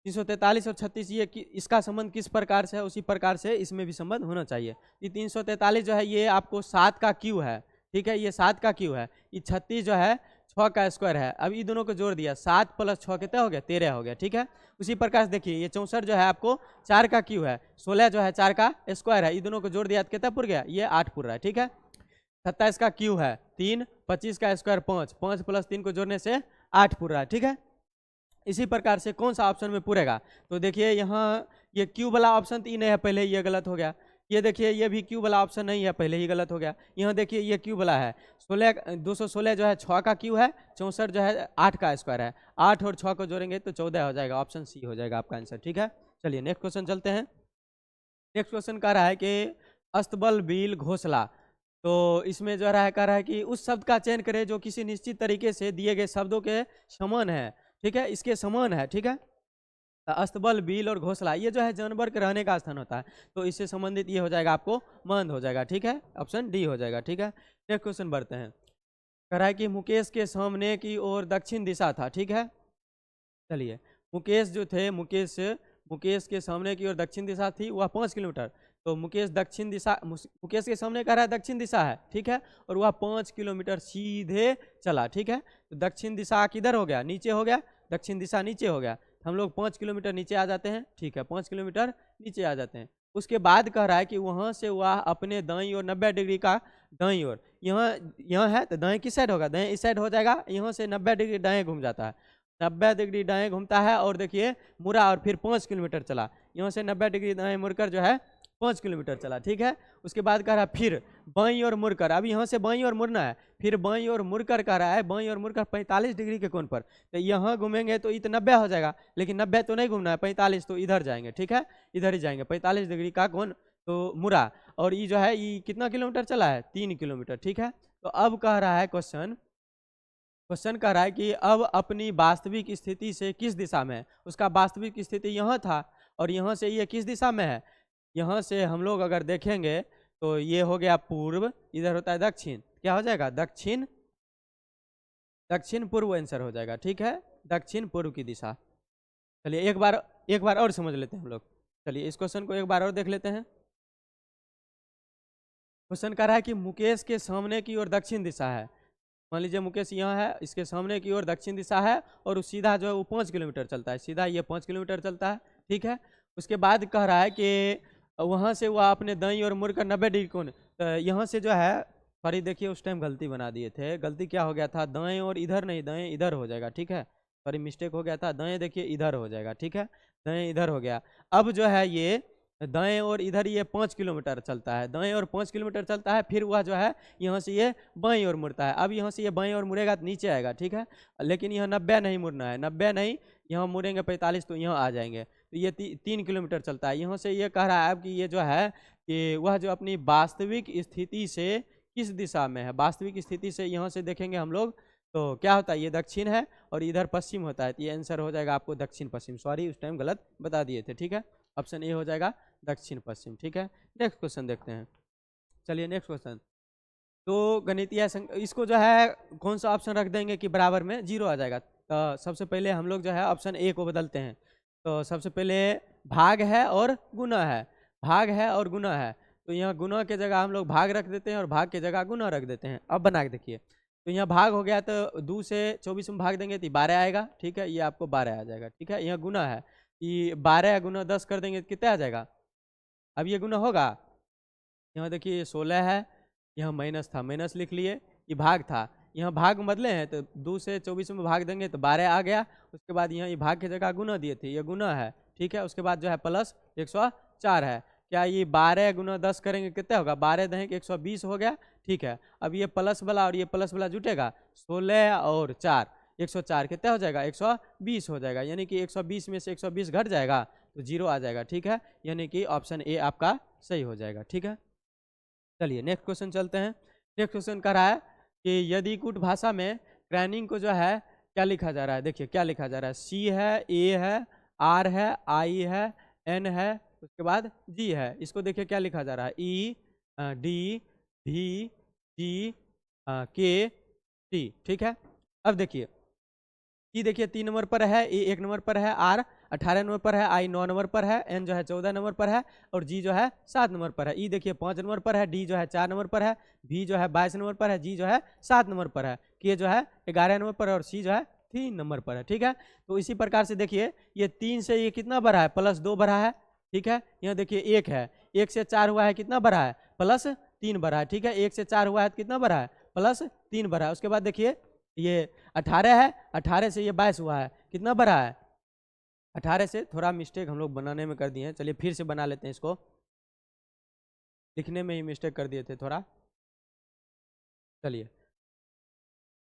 [SPEAKER 1] 343 और 36 ये इसका संबंध किस प्रकार से है, उसी प्रकार से इसमें भी संबंध होना चाहिए। ये 343 जो है ये आपको 7 का क्यू है। ठीक है, ये 7 का क्यू है। ये 36 जो है 6 का स्क्वायर है। अब ये दोनों को जोड़ दिया, 7 + 6 कितना हो गया? 13 हो गया। ठीक है, उसी प्रकार से देखिए ये 64 जो है आपको 4 का क्यू है, 16 जो है 4 का स्क्वायर है। ये दोनों को जोड़ दिया तो कितना पुर गया? ये 8 पुर रहा है। ठीक है, 27 का क्यू है 3, 25 का स्क्वायर 5, 5 + 3 को जोड़ने से 8 पुर रहा है। ठीक है, इसी प्रकार से कौन सा ऑप्शन में पूरेगा? तो देखिए यहाँ ये क्यू वाला ऑप्शन तो नहीं है, पहले ये गलत हो गया। ये देखिए ये भी क्यू वाला ऑप्शन नहीं है, पहले ही गलत हो गया। यहाँ देखिए ये क्यू वाला है, 216 जो है 6 का क्यू है, 64 जो है 8 का स्क्वायर है। 8 और 6 को जोड़ेंगे तो 14 हो जाएगा, ऑप्शन सी हो जाएगा आपका आंसर। ठीक है, चलिए नेक्स्ट क्वेश्चन चलते हैं। नेक्स्ट क्वेश्चन कह रहा है कि अस्तबल बिल घोंसला। तो इसमें जो कह रहा है कि उस शब्द का चयन करें जो किसी निश्चित तरीके से दिए गए शब्दों के समान है। ठीक है, इसके समान है। ठीक है, अस्तबल बिल और घोंसला ये जो है जानवर के रहने का स्थान होता है, तो इससे संबंधित ये हो जाएगा आपको मंद हो जाएगा। ठीक है, ऑप्शन डी हो जाएगा। ठीक है, नेक्स्ट क्वेश्चन बढ़ते हैं। कह रहा है कि मुकेश के सामने की ओर दक्षिण दिशा था। ठीक है, चलिए मुकेश जो थे, मुकेश के सामने की ओर दक्षिण दिशा थी, वह 5 किलोमीटर। तो मुकेश के सामने कह रहा है दक्षिण दिशा है। ठीक है, और वह 5 किलोमीटर सीधे चला। ठीक है, तो दक्षिण दिशा किधर हो गया? नीचे हो गया, दक्षिण दिशा नीचे हो गया। हम लोग 5 किलोमीटर नीचे आ जाते हैं। ठीक है, 5 किलोमीटर नीचे आ जाते हैं। उसके बाद कह रहा है कि वहाँ से वह अपने दाईं ओर 90 डिग्री का दाईं ओर, यहाँ है तो दाएं किस साइड होगा? दाएं इस साइड हो जाएगा। यहाँ से 90 डिग्री दाएं घूम जाता है, 90 डिग्री दाएं घूमता है, और देखिए मुड़ा और फिर 5 किलोमीटर चला। यहाँ से 90 डिग्री दाएं मुड़कर जो है 5 किलोमीटर चला। ठीक है, उसके बाद कह रहा है फिर बाईं ओर मुड़कर, अभी यहाँ से बाईं ओर मुड़ना है, फिर बाईं ओर मुड़कर कह रहा है, बाईं ओर मुड़कर 45 डिग्री के कोण पर। तो यहाँ घूमेंगे तो ये तो 90 हो जाएगा, लेकिन 90 तो नहीं घूमना है, 45 तो इधर जाएंगे। ठीक है, इधर ही जाएंगे, 45 डिग्री का कोण तो मुड़ा, और ये जो है ये कितना किलोमीटर चला है? 3 किलोमीटर। ठीक है, तो अब कह रहा है क्वेश्चन कह रहा है कि अब अपनी वास्तविक स्थिति से किस दिशा में है? उसका वास्तविक स्थिति यहाँ था, और यहाँ से ये किस दिशा में है? यहाँ से हम लोग अगर देखेंगे तो ये हो गया पूर्व, इधर होता है दक्षिण, क्या हो जाएगा? दक्षिण पूर्व आंसर हो जाएगा। ठीक है, दक्षिण पूर्व की दिशा। चलिए एक बार और समझ लेते हैं हम लोग। चलिए इस क्वेश्चन को एक बार और देख लेते हैं। क्वेश्चन कह रहा है कि मुकेश के सामने की ओर दक्षिण दिशा है। मान लीजिए मुकेश यहाँ है, इसके सामने की ओर दक्षिण दिशा है, और सीधा जो है वो 5 किलोमीटर चलता है, सीधा ये 5 किलोमीटर चलता है। ठीक है, उसके बाद कह रहा है कि वहाँ से वह अपने दाईं ओर मुड़कर 90 डिग्री कोण, तो यहाँ से जो है, सॉरी देखिए उस टाइम गलती बना दिए थे। गलती क्या हो गया था? दाएं और इधर नहीं, दाएं इधर हो जाएगा। ठीक है, सॉरी मिस्टेक हो गया था, दाएं देखिए इधर हो जाएगा। ठीक है, दाएं इधर हो गया। अब जो है ये दाएं और इधर ये 5 किलोमीटर चलता है, दाएं और 5 किलोमीटर चलता है, फिर वह जो है यहाँ से ये बाईं ओर मुड़ता है। अब यहाँ से ये बाईं ओर मुड़ेगा तो नीचे आएगा। ठीक है, लेकिन यहाँ 90 नहीं मुड़ना है, 90 नहीं, यहाँ मुड़ेंगे 45 तो यहाँ आ जाएंगे। तो ये 3 किलोमीटर चलता है। यहाँ से ये कह रहा है अब कि ये जो है कि वह जो अपनी वास्तविक स्थिति से किस दिशा में है? वास्तविक स्थिति से यहाँ से देखेंगे हम लोग तो क्या होता है? ये दक्षिण है और इधर पश्चिम होता है, तो ये आंसर हो जाएगा आपको दक्षिण पश्चिम। सॉरी उस टाइम गलत बता दिए थे। ठीक है, ऑप्शन ए हो जाएगा दक्षिण पश्चिम। ठीक है, नेक्स्ट क्वेश्चन देखते हैं। चलिए नेक्स्ट क्वेश्चन। तो गणितीय इसको जो है कौन सा ऑप्शन रख देंगे कि बराबर में 0 आ जाएगा। तो सबसे पहले हम लोग जो है ऑप्शन ए को बदलते हैं। तो सबसे पहले भाग है और गुना है, भाग है और गुना है। तो यहाँ गुना के जगह हम लोग भाग रख देते हैं और भाग के जगह गुना रख देते हैं। अब बना के देखिए, तो यहाँ भाग हो गया तो 2 से 24 में भाग देंगे तो 12 आएगा। ठीक है, ये आपको 12 आ जाएगा। ठीक है, यहाँ गुना है, ये 12 गुना 10 कर देंगे तो कितना आ जाएगा। अब ये गुना होगा, यहाँ देखिए 16 है, यहाँ माइनस था, माइनस लिख लिए, ये भाग था, यहाँ भाग बदले हैं तो 2 से 24 में भाग देंगे तो 12 आ गया। उसके बाद यहाँ ये भाग की जगह गुना दिए थे, ये गुना है। ठीक है, उसके बाद जो है प्लस 104 है। क्या ये 12 गुना 10 करेंगे कितना होगा, 12 देंगे 120 हो गया। ठीक है, अब ये प्लस वाला और ये प्लस वाला जुटेगा, 16 और 4 104 कितना हो जाएगा, 120 हो जाएगा। यानी कि 120 में से 120 घट जाएगा तो 0 आ जाएगा। ठीक है, यानी कि ऑप्शन ए आपका सही हो जाएगा। ठीक है, चलिए नेक्स्ट क्वेश्चन चलते हैं। नेक्स्ट क्वेश्चन कह रहा है कि यदि कूट भाषा में क्रैनिंग को जो है क्या लिखा जा रहा है। देखिए क्या लिखा जा रहा है, सी है, ए है, आर है, आई है, एन है, उसके बाद जी है। इसको देखिए क्या लिखा जा रहा है, ई डी भी जी के टी। ठीक है, अब देखिए ई देखिए 3 नंबर पर है, ए 1 नंबर पर है, आर 18 नंबर पर है, आई 9 नंबर पर है, एन जो है 14 नंबर पर है और जी जो है 7 नंबर पर है। ई देखिए 5 नंबर पर है, डी जो है 4 नंबर पर है, भी जो है 22 नंबर पर है, जी जो है 7 नंबर पर है, के जो है 11 नंबर पर है और सी जो है 3 नंबर पर है। ठीक है, तो इसी प्रकार से देखिए ये 3 से ये कितना बढ़ा है, प्लस 2 बढ़ा है। ठीक है, यहाँ देखिए 1 है, 1 से 4 हुआ है कितना बढ़ा है, प्लस 3 बढ़ा है। ठीक है, 1 से 4 हुआ है तो कितना बढ़ा है, प्लस 3 बढ़ा है। उसके बाद देखिए ये 18 है, 18 से ये 22 हुआ है कितना बढ़ा है, 18 से थोड़ा मिस्टेक हम लोग बनाने में कर दिए हैं। चलिए फिर से बना लेते हैं, इसको लिखने में ही मिस्टेक कर दिए थे थोड़ा। चलिए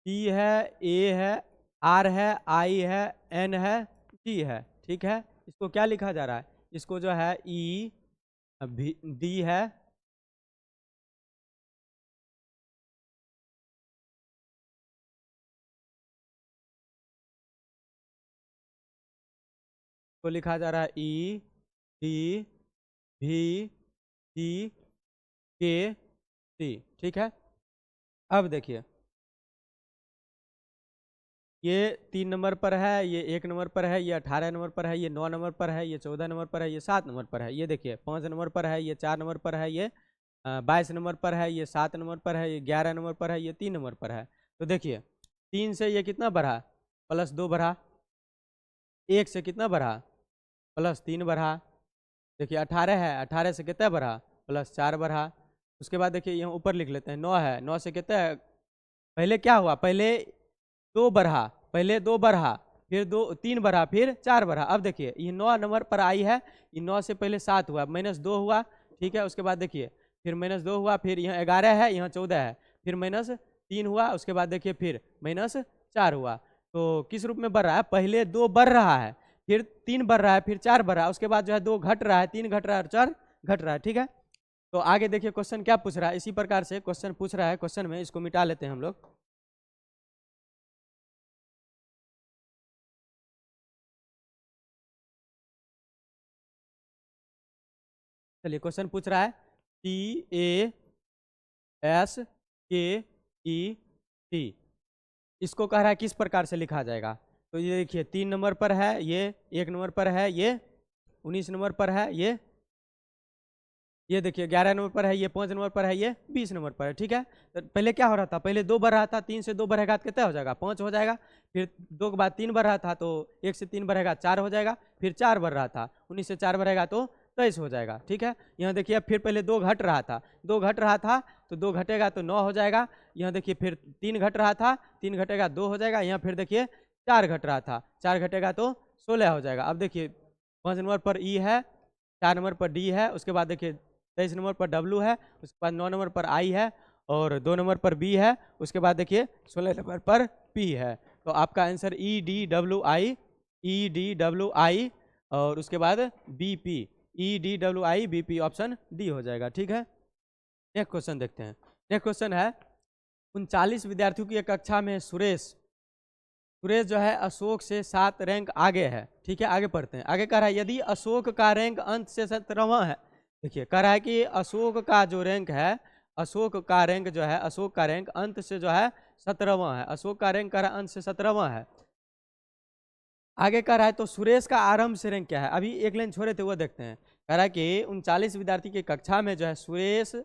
[SPEAKER 1] टी है, ए है, आर है, आई है, एन है, जी है। ठीक है, इसको क्या लिखा जा रहा है, इसको जो है ई डी है, को लिखा जा रहा है ई डी भी जी के टी। ठीक है, अब देखिए ये 3 नंबर पर है, ये 1 नंबर पर है, ये 18 नंबर पर है, ये 9 नंबर पर है, ये 14 नंबर पर है, ये 7 नंबर पर है। ये देखिए 5 नंबर पर है, ये 4 नंबर पर है, ये 22 नंबर पर है, ये 7 नंबर पर है, ये 11 नंबर पर है, ये 3 नंबर पर है। तो देखिए 3 से ये कितना बढ़ा, प्लस 2 बढ़ा, 1 से कितना बढ़ा, प्लस 3 बढ़ा। देखिए 18 है, 18 से कितना बढ़ा, प्लस 4 बढ़ा। उसके बाद देखिए यहाँ ऊपर लिख लेते हैं 9 है, 9 से कितना है, पहले क्या हुआ, पहले 2 बढ़ा, पहले 2 बढ़ा, फिर 3 बढ़ा, फिर 4 बढ़ा। अब देखिए ये 9 नंबर पर आई है, ये 9 से पहले 7 हुआ, माइनस 2 हुआ। ठीक है, उसके बाद देखिए फिर माइनस 2 हुआ, फिर यहाँ 11 है, यहाँ 14 है, फिर माइनस 3 हुआ। उसके बाद देखिए फिर माइनस 4 हुआ। तो किस रूप में बढ़ रहा है, पहले 2 बढ़ रहा है, फिर 3 बढ़ रहा है, फिर 4 बढ़ रहा है, उसके बाद जो है 2 घट रहा है, 3 घट रहा है और 4 घट रहा है। ठीक है, तो आगे देखिए क्वेश्चन क्या पूछ रहा है, इसी प्रकार से क्वेश्चन पूछ रहा है। क्वेश्चन में इसको मिटा लेते हैं हम लोग। चलिए क्वेश्चन पूछ रहा है टी ए एस के ई टी, इसको कह रहा है किस प्रकार से लिखा जाएगा। तो ये देखिए 3 नंबर पर है, ये 1 नंबर पर है, ये 19 नंबर पर है, ये देखिए 11 नंबर पर है, ये 5 नंबर पर है, ये 20 नंबर पर है। ठीक है, तो पहले क्या हो रहा था, पहले 2 बढ़ रहा था, 3 से 2 बढ़ेगा तो कितना हो जाएगा, 5 हो जाएगा। फिर 2 के बाद 3 बढ़ रहा था तो 1 से 3 बढ़ेगा 4 हो जाएगा, फिर 4 बढ़ रहा था, 19 से 4 बढ़ेगा तो 23 हो जाएगा। ठीक है, यहाँ देखिए फिर पहले 2 घट रहा था, 2 घट रहा था तो 2 घटेगा तो 9 हो जाएगा। यहाँ देखिए फिर 3 घट रहा था, 3 घटेगा 2 हो जाएगा। यहाँ फिर देखिए 4 घट रहा था, 4 घटेगा तो 16 हो जाएगा। अब देखिए 5 नंबर पर ई है, 4 नंबर पर डी है, उसके बाद देखिए 23 नंबर पर डब्लू है, उसके बाद 9 नंबर पर आई है और 2 नंबर पर बी है, उसके बाद देखिए 16 नंबर पर पी है। तो आपका answer E D W I और उसके बाद B P, E D W I B P, option D हो जाएगा। ठीक है, नेक्स्ट क्वेश्चन देखते हैं। नेक्स्ट क्वेश्चन है 39 विद्यार्थियों की एक कक्षा में सुरेश सुरेश जो है अशोक से 7 रैंक आगे है। ठीक है, आगे पढ़ते हैं। आगे कह रहा है यदि अशोक का रैंक अंत से 17वां है। देखिए कह रहा है कि अशोक का जो रैंक है, अशोक का रैंक जो है, अशोक का रैंक अंत से जो है 17वां है। अशोक का रैंक कह रहा है अंत से 17वां है। आगे कह रहा है तो सुरेश का आरंभ से रैंक क्या है। अभी एक लाइन छोड़े थे वो देखते हैं। कह रहा है कि 39 विद्यार्थी की कक्षा में जो है सुरेश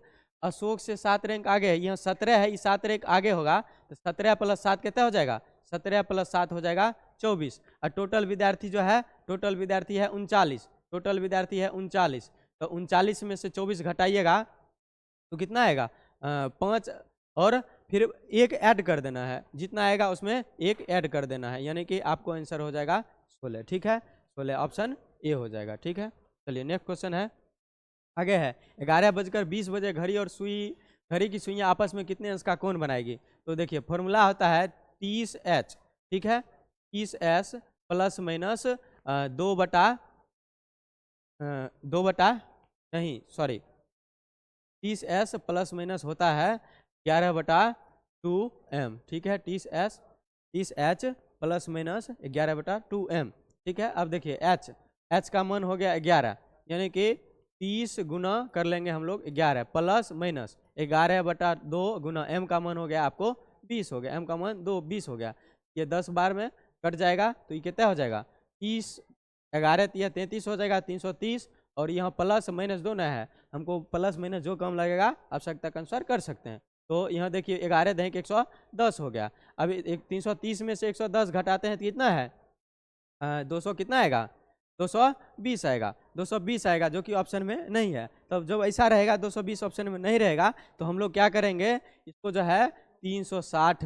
[SPEAKER 1] अशोक से 7 रैंक आगे है। यहाँ 17 है, ये 7 रैंक आगे होगा तो 17 + 7 कितना हो जाएगा, 17 + 7 हो जाएगा 24। और टोटल विद्यार्थी जो है, टोटल विद्यार्थी है 39, टोटल विद्यार्थी है 39। तो 39 में से 24 घटाइएगा तो कितना आएगा, 5 और फिर एक ऐड कर देना है, जितना आएगा उसमें एक ऐड कर देना है, यानी कि आपको आंसर हो जाएगा 16। ठीक है, 16 ऑप्शन ए हो जाएगा। ठीक है, चलिए नेक्स्ट क्वेश्चन है, आगे है 11:20 घड़ी और सुई, घड़ी की सुइयां आपस में कितने अंश का कोण बनाएगी। तो देखिए फॉर्मूला होता है 30H। ठीक है, 30S plus minus 30S plus minus होता है 11/2m। ठीक है, 30H प्लस माइनस 11/2m। ठीक है, अब देखिए H का मान हो गया 11, यानी कि 30 गुना कर लेंगे हम लोग 11 प्लस माइनस 11/2 गुना m का मान हो गया आपको 20 हो गया, m का मान 20 हो गया। ये 10 बार में कट जाएगा तो ये कितना हो जाएगा, 30 11 33 हो जाएगा, 330। और यहाँ प्लस माइनस दो ना है, हमको प्लस माइनस जो कम लगेगा आवश्यकता के अनुसार कर सकते हैं। तो यहाँ देखिए 11 दहें 110 हो गया। अब एक 330 में से 110 घटाते हैं तो कितना है, 200 कितना आएगा, 220 आएगा, 220 आएगा, जो कि ऑप्शन में नहीं है। तब जब ऐसा रहेगा 220 ऑप्शन में नहीं रहेगा तो हम लोग क्या करेंगे, इसको जो है 360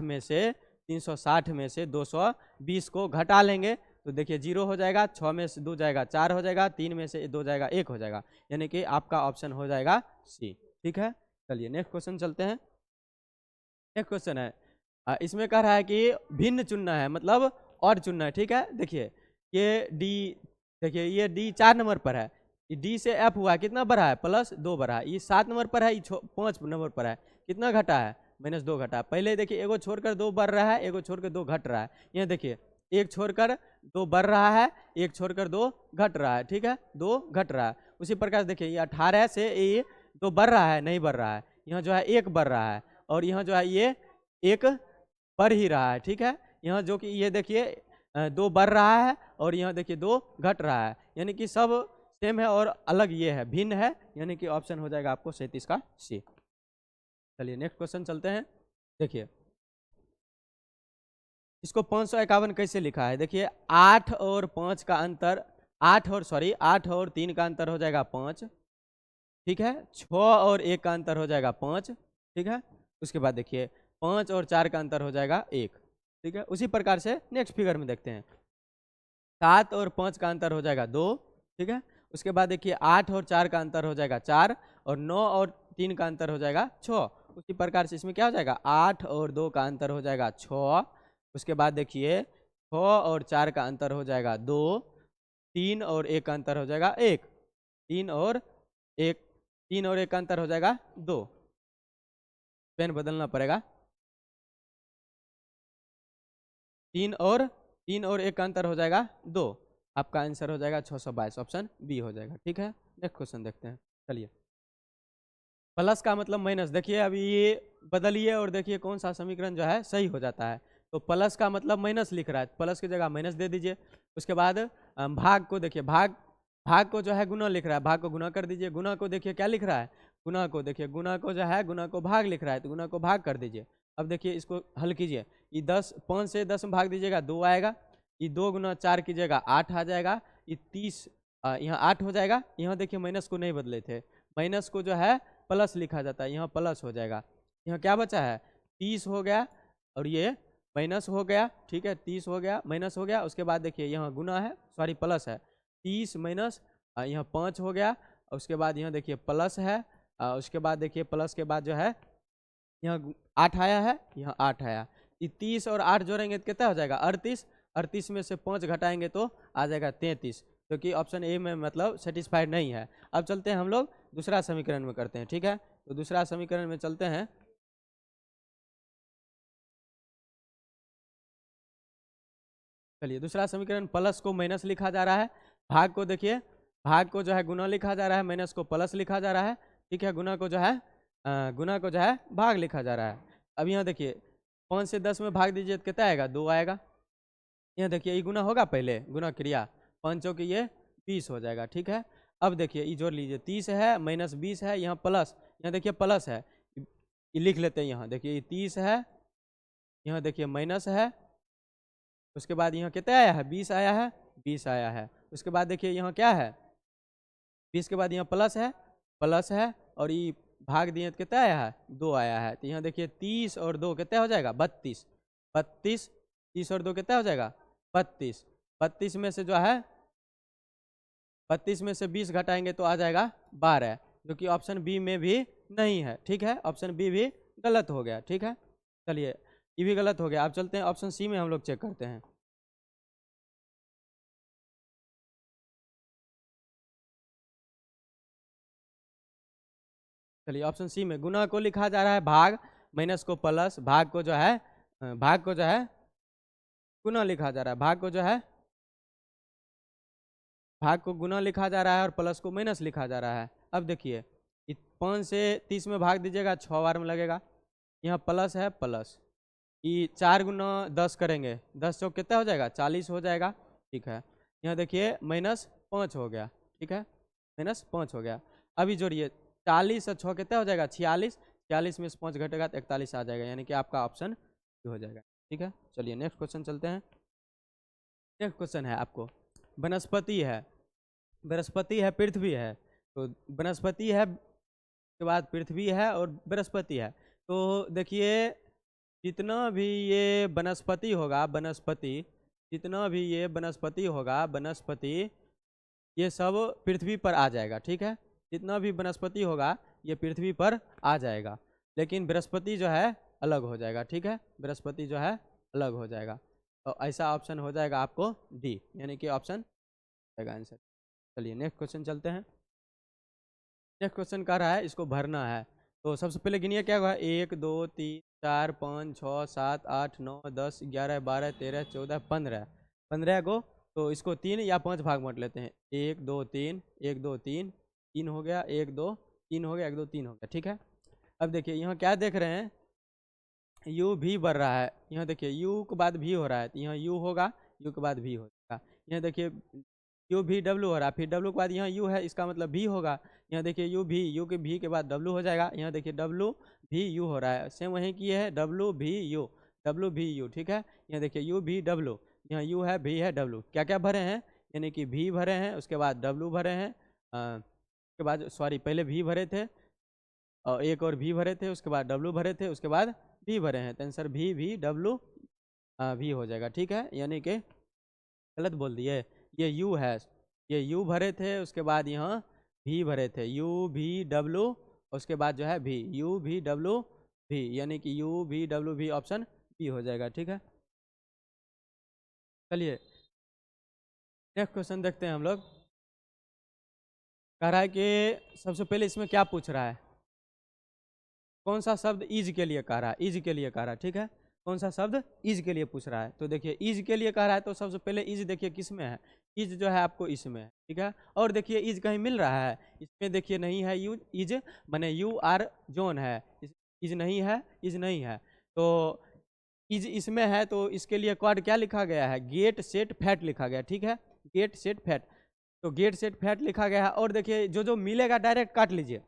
[SPEAKER 1] में से 220 को घटा लेंगे तो देखिए 0 हो जाएगा, 6 में से 2 जाएगा 4 हो जाएगा, 3 में से 2 जाएगा 1 हो जाएगा, यानी कि आपका ऑप्शन हो जाएगा सी। ठीक है, चलिए नेक्स्ट क्वेश्चन चलते हैं। नेक्स्ट क्वेश्चन है, इसमें कह रहा है कि भिन्न चुनना है, मतलब और चुनना है। ठीक है, देखिए ये डी, देखिए ये डी 4 नंबर पर है, डी से एफ हुआ कितना बढ़ा है, +2 बढ़ा है। ये 7 नंबर पर है, ये 5 नंबर पर है, कितना घटा है, -2 घटा है। पहले देखिए एगो छोड़कर 2 बढ़ रहा है, एगो छोड़कर 2 घट रहा है। यहाँ देखिए एक छोड़कर 2 बढ़ रहा है, एक छोड़कर 2 घट रहा है। ठीक है, 2 घट रहा है। उसी प्रकार देखिए ये 18 से ये 2 बढ़ रहा है, नहीं बढ़ रहा है, यहाँ जो है 1 बढ़ रहा है, और यहाँ जो है ये 1 बढ़ ही रहा है। ठीक है, यहाँ जो कि ये देखिए 2 बढ़ रहा है और यहाँ देखिए 2 घट रहा है, यानी कि सब सेम है और अलग ये है, भिन्न है, यानी कि ऑप्शन हो जाएगा आपको 37 का सी। चलिए नेक्स्ट क्वेश्चन चलते हैं। देखिए इसको 551 कैसे लिखा है, देखिए 8 और 5 का अंतर, 8 और 3 का अंतर हो जाएगा 5। ठीक है, 6 और 1 का अंतर हो जाएगा 5। ठीक है, उसके बाद देखिए 5 और 4 का अंतर हो जाएगा 1। ठीक है, उसी प्रकार से नेक्स्ट फिगर में देखते हैं, 7 और 5 का अंतर हो जाएगा 2। ठीक है, उसके बाद देखिए 8 और 4 का अंतर हो जाएगा 4, और 9 और 3 का अंतर हो जाएगा 6। उसी प्रकार से इसमें क्या हो जाएगा, 8 और 2 का अंतर हो जाएगा 6। उसके बाद देखिए 6 और 4 का अंतर हो जाएगा 2, 3 और 1 का अंतर हो जाएगा 1, 3 और 1 का अंतर हो जाएगा 2। पेन बदलना पड़ेगा, 3 और 1 का अंतर हो जाएगा 2। आपका आंसर हो जाएगा 622, ऑप्शन बी हो जाएगा। ठीक है, नेक्स्ट क्वेश्चन देखते हैं। चलिए प्लस का मतलब माइनस, देखिए अभी ये बदलिए और देखिए कौन सा समीकरण जो है सही हो जाता है। तो प्लस का मतलब माइनस लिख रहा है, प्लस की जगह माइनस दे दीजिए। उसके बाद भाग को देखिए, भाग को जो है गुना लिख रहा है, भाग को गुना कर दीजिए। गुना को देखिए क्या लिख रहा है, गुना को देखिए, गुना को जो है गुना को भाग लिख रहा है, तो गुना को भाग कर दीजिए। अब देखिए इसको हल कीजिए, ये 5 से 10 में भाग दीजिएगा 2 आएगा, ये 2 गुना 4 कीजिएगा 8 आ जाएगा, ये 30 यहाँ 8 हो जाएगा। यहाँ देखिए माइनस को नहीं बदले थे, माइनस को जो है प्लस लिखा जाता है, यहाँ प्लस हो जाएगा। यहाँ क्या बचा है, 30 हो गया और ये माइनस हो गया। ठीक है, 30 हो गया माइनस हो गया। उसके बाद देखिए यहाँ गुना है, प्लस है, 30 माइनस यहाँ 5 हो गया। उसके बाद यहाँ देखिए प्लस है, उसके बाद देखिए प्लस के बाद जो है यहाँ 8 आया है, यहाँ 8 आया, ये 30 और 8 जोड़ेंगे तो कितना हो जाएगा 38। 38 में से 5 घटाएंगे तो आ जाएगा 33, क्योंकि ऑप्शन ए में मतलब सेटिस्फाइड नहीं है। अब चलते हैं हम लोग दूसरा समीकरण में करते हैं। ठीक है, तो दूसरा समीकरण में चलते हैं। चलिए दूसरा समीकरण, प्लस को माइनस लिखा जा रहा है, भाग को देखिए, भाग को जो है गुना लिखा जा रहा है, माइनस को प्लस लिखा जा रहा है, ठीक है, गुना को जो है भाग लिखा जा रहा है। अब यहाँ देखिए 5 से 10 में भाग दीजिए तो कितना आएगा, 2 आएगा। यहाँ देखिए ये गुना होगा, पहले गुना क्रिया, 5 की ये 20 हो जाएगा, ठीक है। अब देखिए ये जोड़ लीजिए, 30 है माइनस 20 है, यहाँ प्लस, यहाँ देखिए प्लस है, ये लिख लेते हैं, यहाँ देखिए ये 30 है, यहाँ देखिए माइनस है, उसके बाद यहाँ कितना आया है, 20 आया है, 20 आया है। उसके बाद देखिए यहाँ क्या है, 20 के बाद यहाँ प्लस है और ये भाग दिए तो कितना आया है, 2 आया है। तो यहाँ देखिए 30 और 2 कितना हो जाएगा, 32, 30 और 2 कितना हो जाएगा, 32, 32 में से जो है 32 में से 20 घटाएंगे तो आ जाएगा 12, जो कि ऑप्शन बी में भी नहीं है, ठीक है, ऑप्शन बी भी गलत हो गया, ठीक है। चलिए ये भी गलत हो गया। अब चलते हैं ऑप्शन सी में, हम लोग चेक करते हैं। चलिए ऑप्शन सी में गुना को लिखा जा रहा है भाग, माइनस को प्लस, भाग को जो है गुना लिखा जा रहा है, भाग को गुना लिखा जा रहा है और प्लस को माइनस लिखा जा रहा है। अब देखिए 5 से 30 में भाग दीजिएगा 6 बार में लगेगा, यहाँ प्लस है, प्लस ये 4 गुना 10 करेंगे, 10 चौक कितना हो जाएगा, 40 हो जाएगा, ठीक है। यहाँ देखिए -5 हो गया, ठीक है, -5 हो गया। अभी जोड़िए 40 और 6 कितना हो जाएगा, 46, 46 में से 5 घटेगा तो 41 आ जाएगा, यानी कि आपका ऑप्शन हो जाएगा, ठीक है। चलिए नेक्स्ट क्वेश्चन चलते हैं। नेक्स्ट क्वेश्चन है आपको, वनस्पति है पृथ्वी है, तो वनस्पति है के बाद पृथ्वी है और बृहस्पति है। तो देखिए जितना भी ये वनस्पति होगा, जितना भी ये वनस्पति होगा, ये सब पृथ्वी पर आ जाएगा, ठीक है। जितना भी वनस्पति होगा ये पृथ्वी पर आ जाएगा, लेकिन बृहस्पति जो है अलग हो जाएगा, ठीक है, बृहस्पति जो है अलग हो जाएगा। तो ऐसा ऑप्शन हो जाएगा आपको डी, यानी कि ऑप्शन जाएगा आंसर। चलिए नेक्स्ट क्वेश्चन चलते हैं। नेक्स्ट क्वेश्चन कह रहा है इसको भरना है, तो सबसे पहले गिनिए क्या होगा, 1 2 3 4 5 6 7 8 9 10 11 12 13 14 15 को, तो इसको 3 या 5 भाग बांट लेते हैं, 1 2 3 1 2 3 3 हो गया, 1 2 3 हो गया, 1 2 3 हो गया, ठीक है। अब देखिए यहाँ क्या देख रहे हैं, u भी बढ़ रहा है, यहाँ देखिए u के बाद भी हो रहा है, तो यहाँ u होगा, u के बाद भी होगा, यहाँ देखिए u भी w हो रहा है, फिर w के बाद यहाँ u है, इसका मतलब भी होगा, यहाँ देखिए u के भी के बाद w हो जाएगा, यहाँ देखिए w भी u हो रहा है, सेम वहीं की है, w भी u, ठीक है। यहाँ देखिए u भी w, यहाँ u है, भी है, w, क्या क्या भरे हैं, यानी कि भी भरे हैं, उसके बाद w भरे हैं, उसके बाद सॉरी पहले भी भरे थे और एक और भी भरे थे, उसके बाद w भरे थे, उसके बाद भी भरे हैं, तो आंसर भी w भी हो जाएगा, ठीक है। यानी कि गलत बोल दिए, ये u है, ये u भरे थे, उसके बाद यहाँ भी भरे थे, u भी w, उसके बाद जो है भी, u भी w भी, यानी कि u भी w भी ऑप्शन बी हो जाएगा, ठीक है। चलिए नेक्स्ट क्वेश्चन देखते हैं हम लोग। कह रहा है कि सबसे पहले इसमें क्या पूछ रहा है, कौन सा शब्द इज के लिए कह रहा है, इज के लिए कह रहा है, ठीक है, कौन सा शब्द इज के लिए पूछ रहा है। तो देखिए इज के लिए कह रहा है, तो सबसे पहले इज देखिए किस में है, इज जो है आपको इसमें है, ठीक है। और देखिए इज कहीं मिल रहा है, इसमें देखिए नहीं है, यू इज माने यू आर जोन है, इज नहीं है, तो इज इसमें है, तो इसके लिए क्वाड क्या लिखा गया है, गेट सेट फैट लिखा गया, ठीक है, गेट सेट फैट, तो गेट सेट फैट लिखा गया है। और देखिए जो मिलेगा डायरेक्ट काट लीजिए,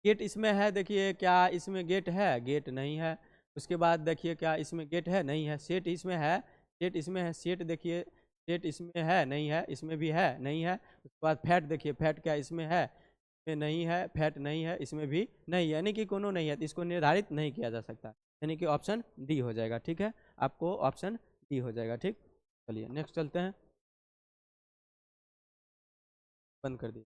[SPEAKER 1] गेट इसमें है, देखिए क्या इसमें गेट है, गेट नहीं है। उसके बाद देखिए क्या इसमें गेट है, नहीं है। सेट इसमें है, सेट इसमें है, सेट देखिए सेट इसमें है, नहीं है, इसमें भी है, नहीं है। उसके बाद फैट देखिए, फैट क्या इसमें है, इसमें नहीं है, फैट नहीं है, इसमें भी नहीं, यानी कि कोनो नहीं है, तो इसको निर्धारित नहीं किया जा सकता, यानी कि ऑप्शन डी हो जाएगा, ठीक है, आपको ऑप्शन डी हो जाएगा, ठीक। चलिए नेक्स्ट चलते हैं, बंद कर दिए।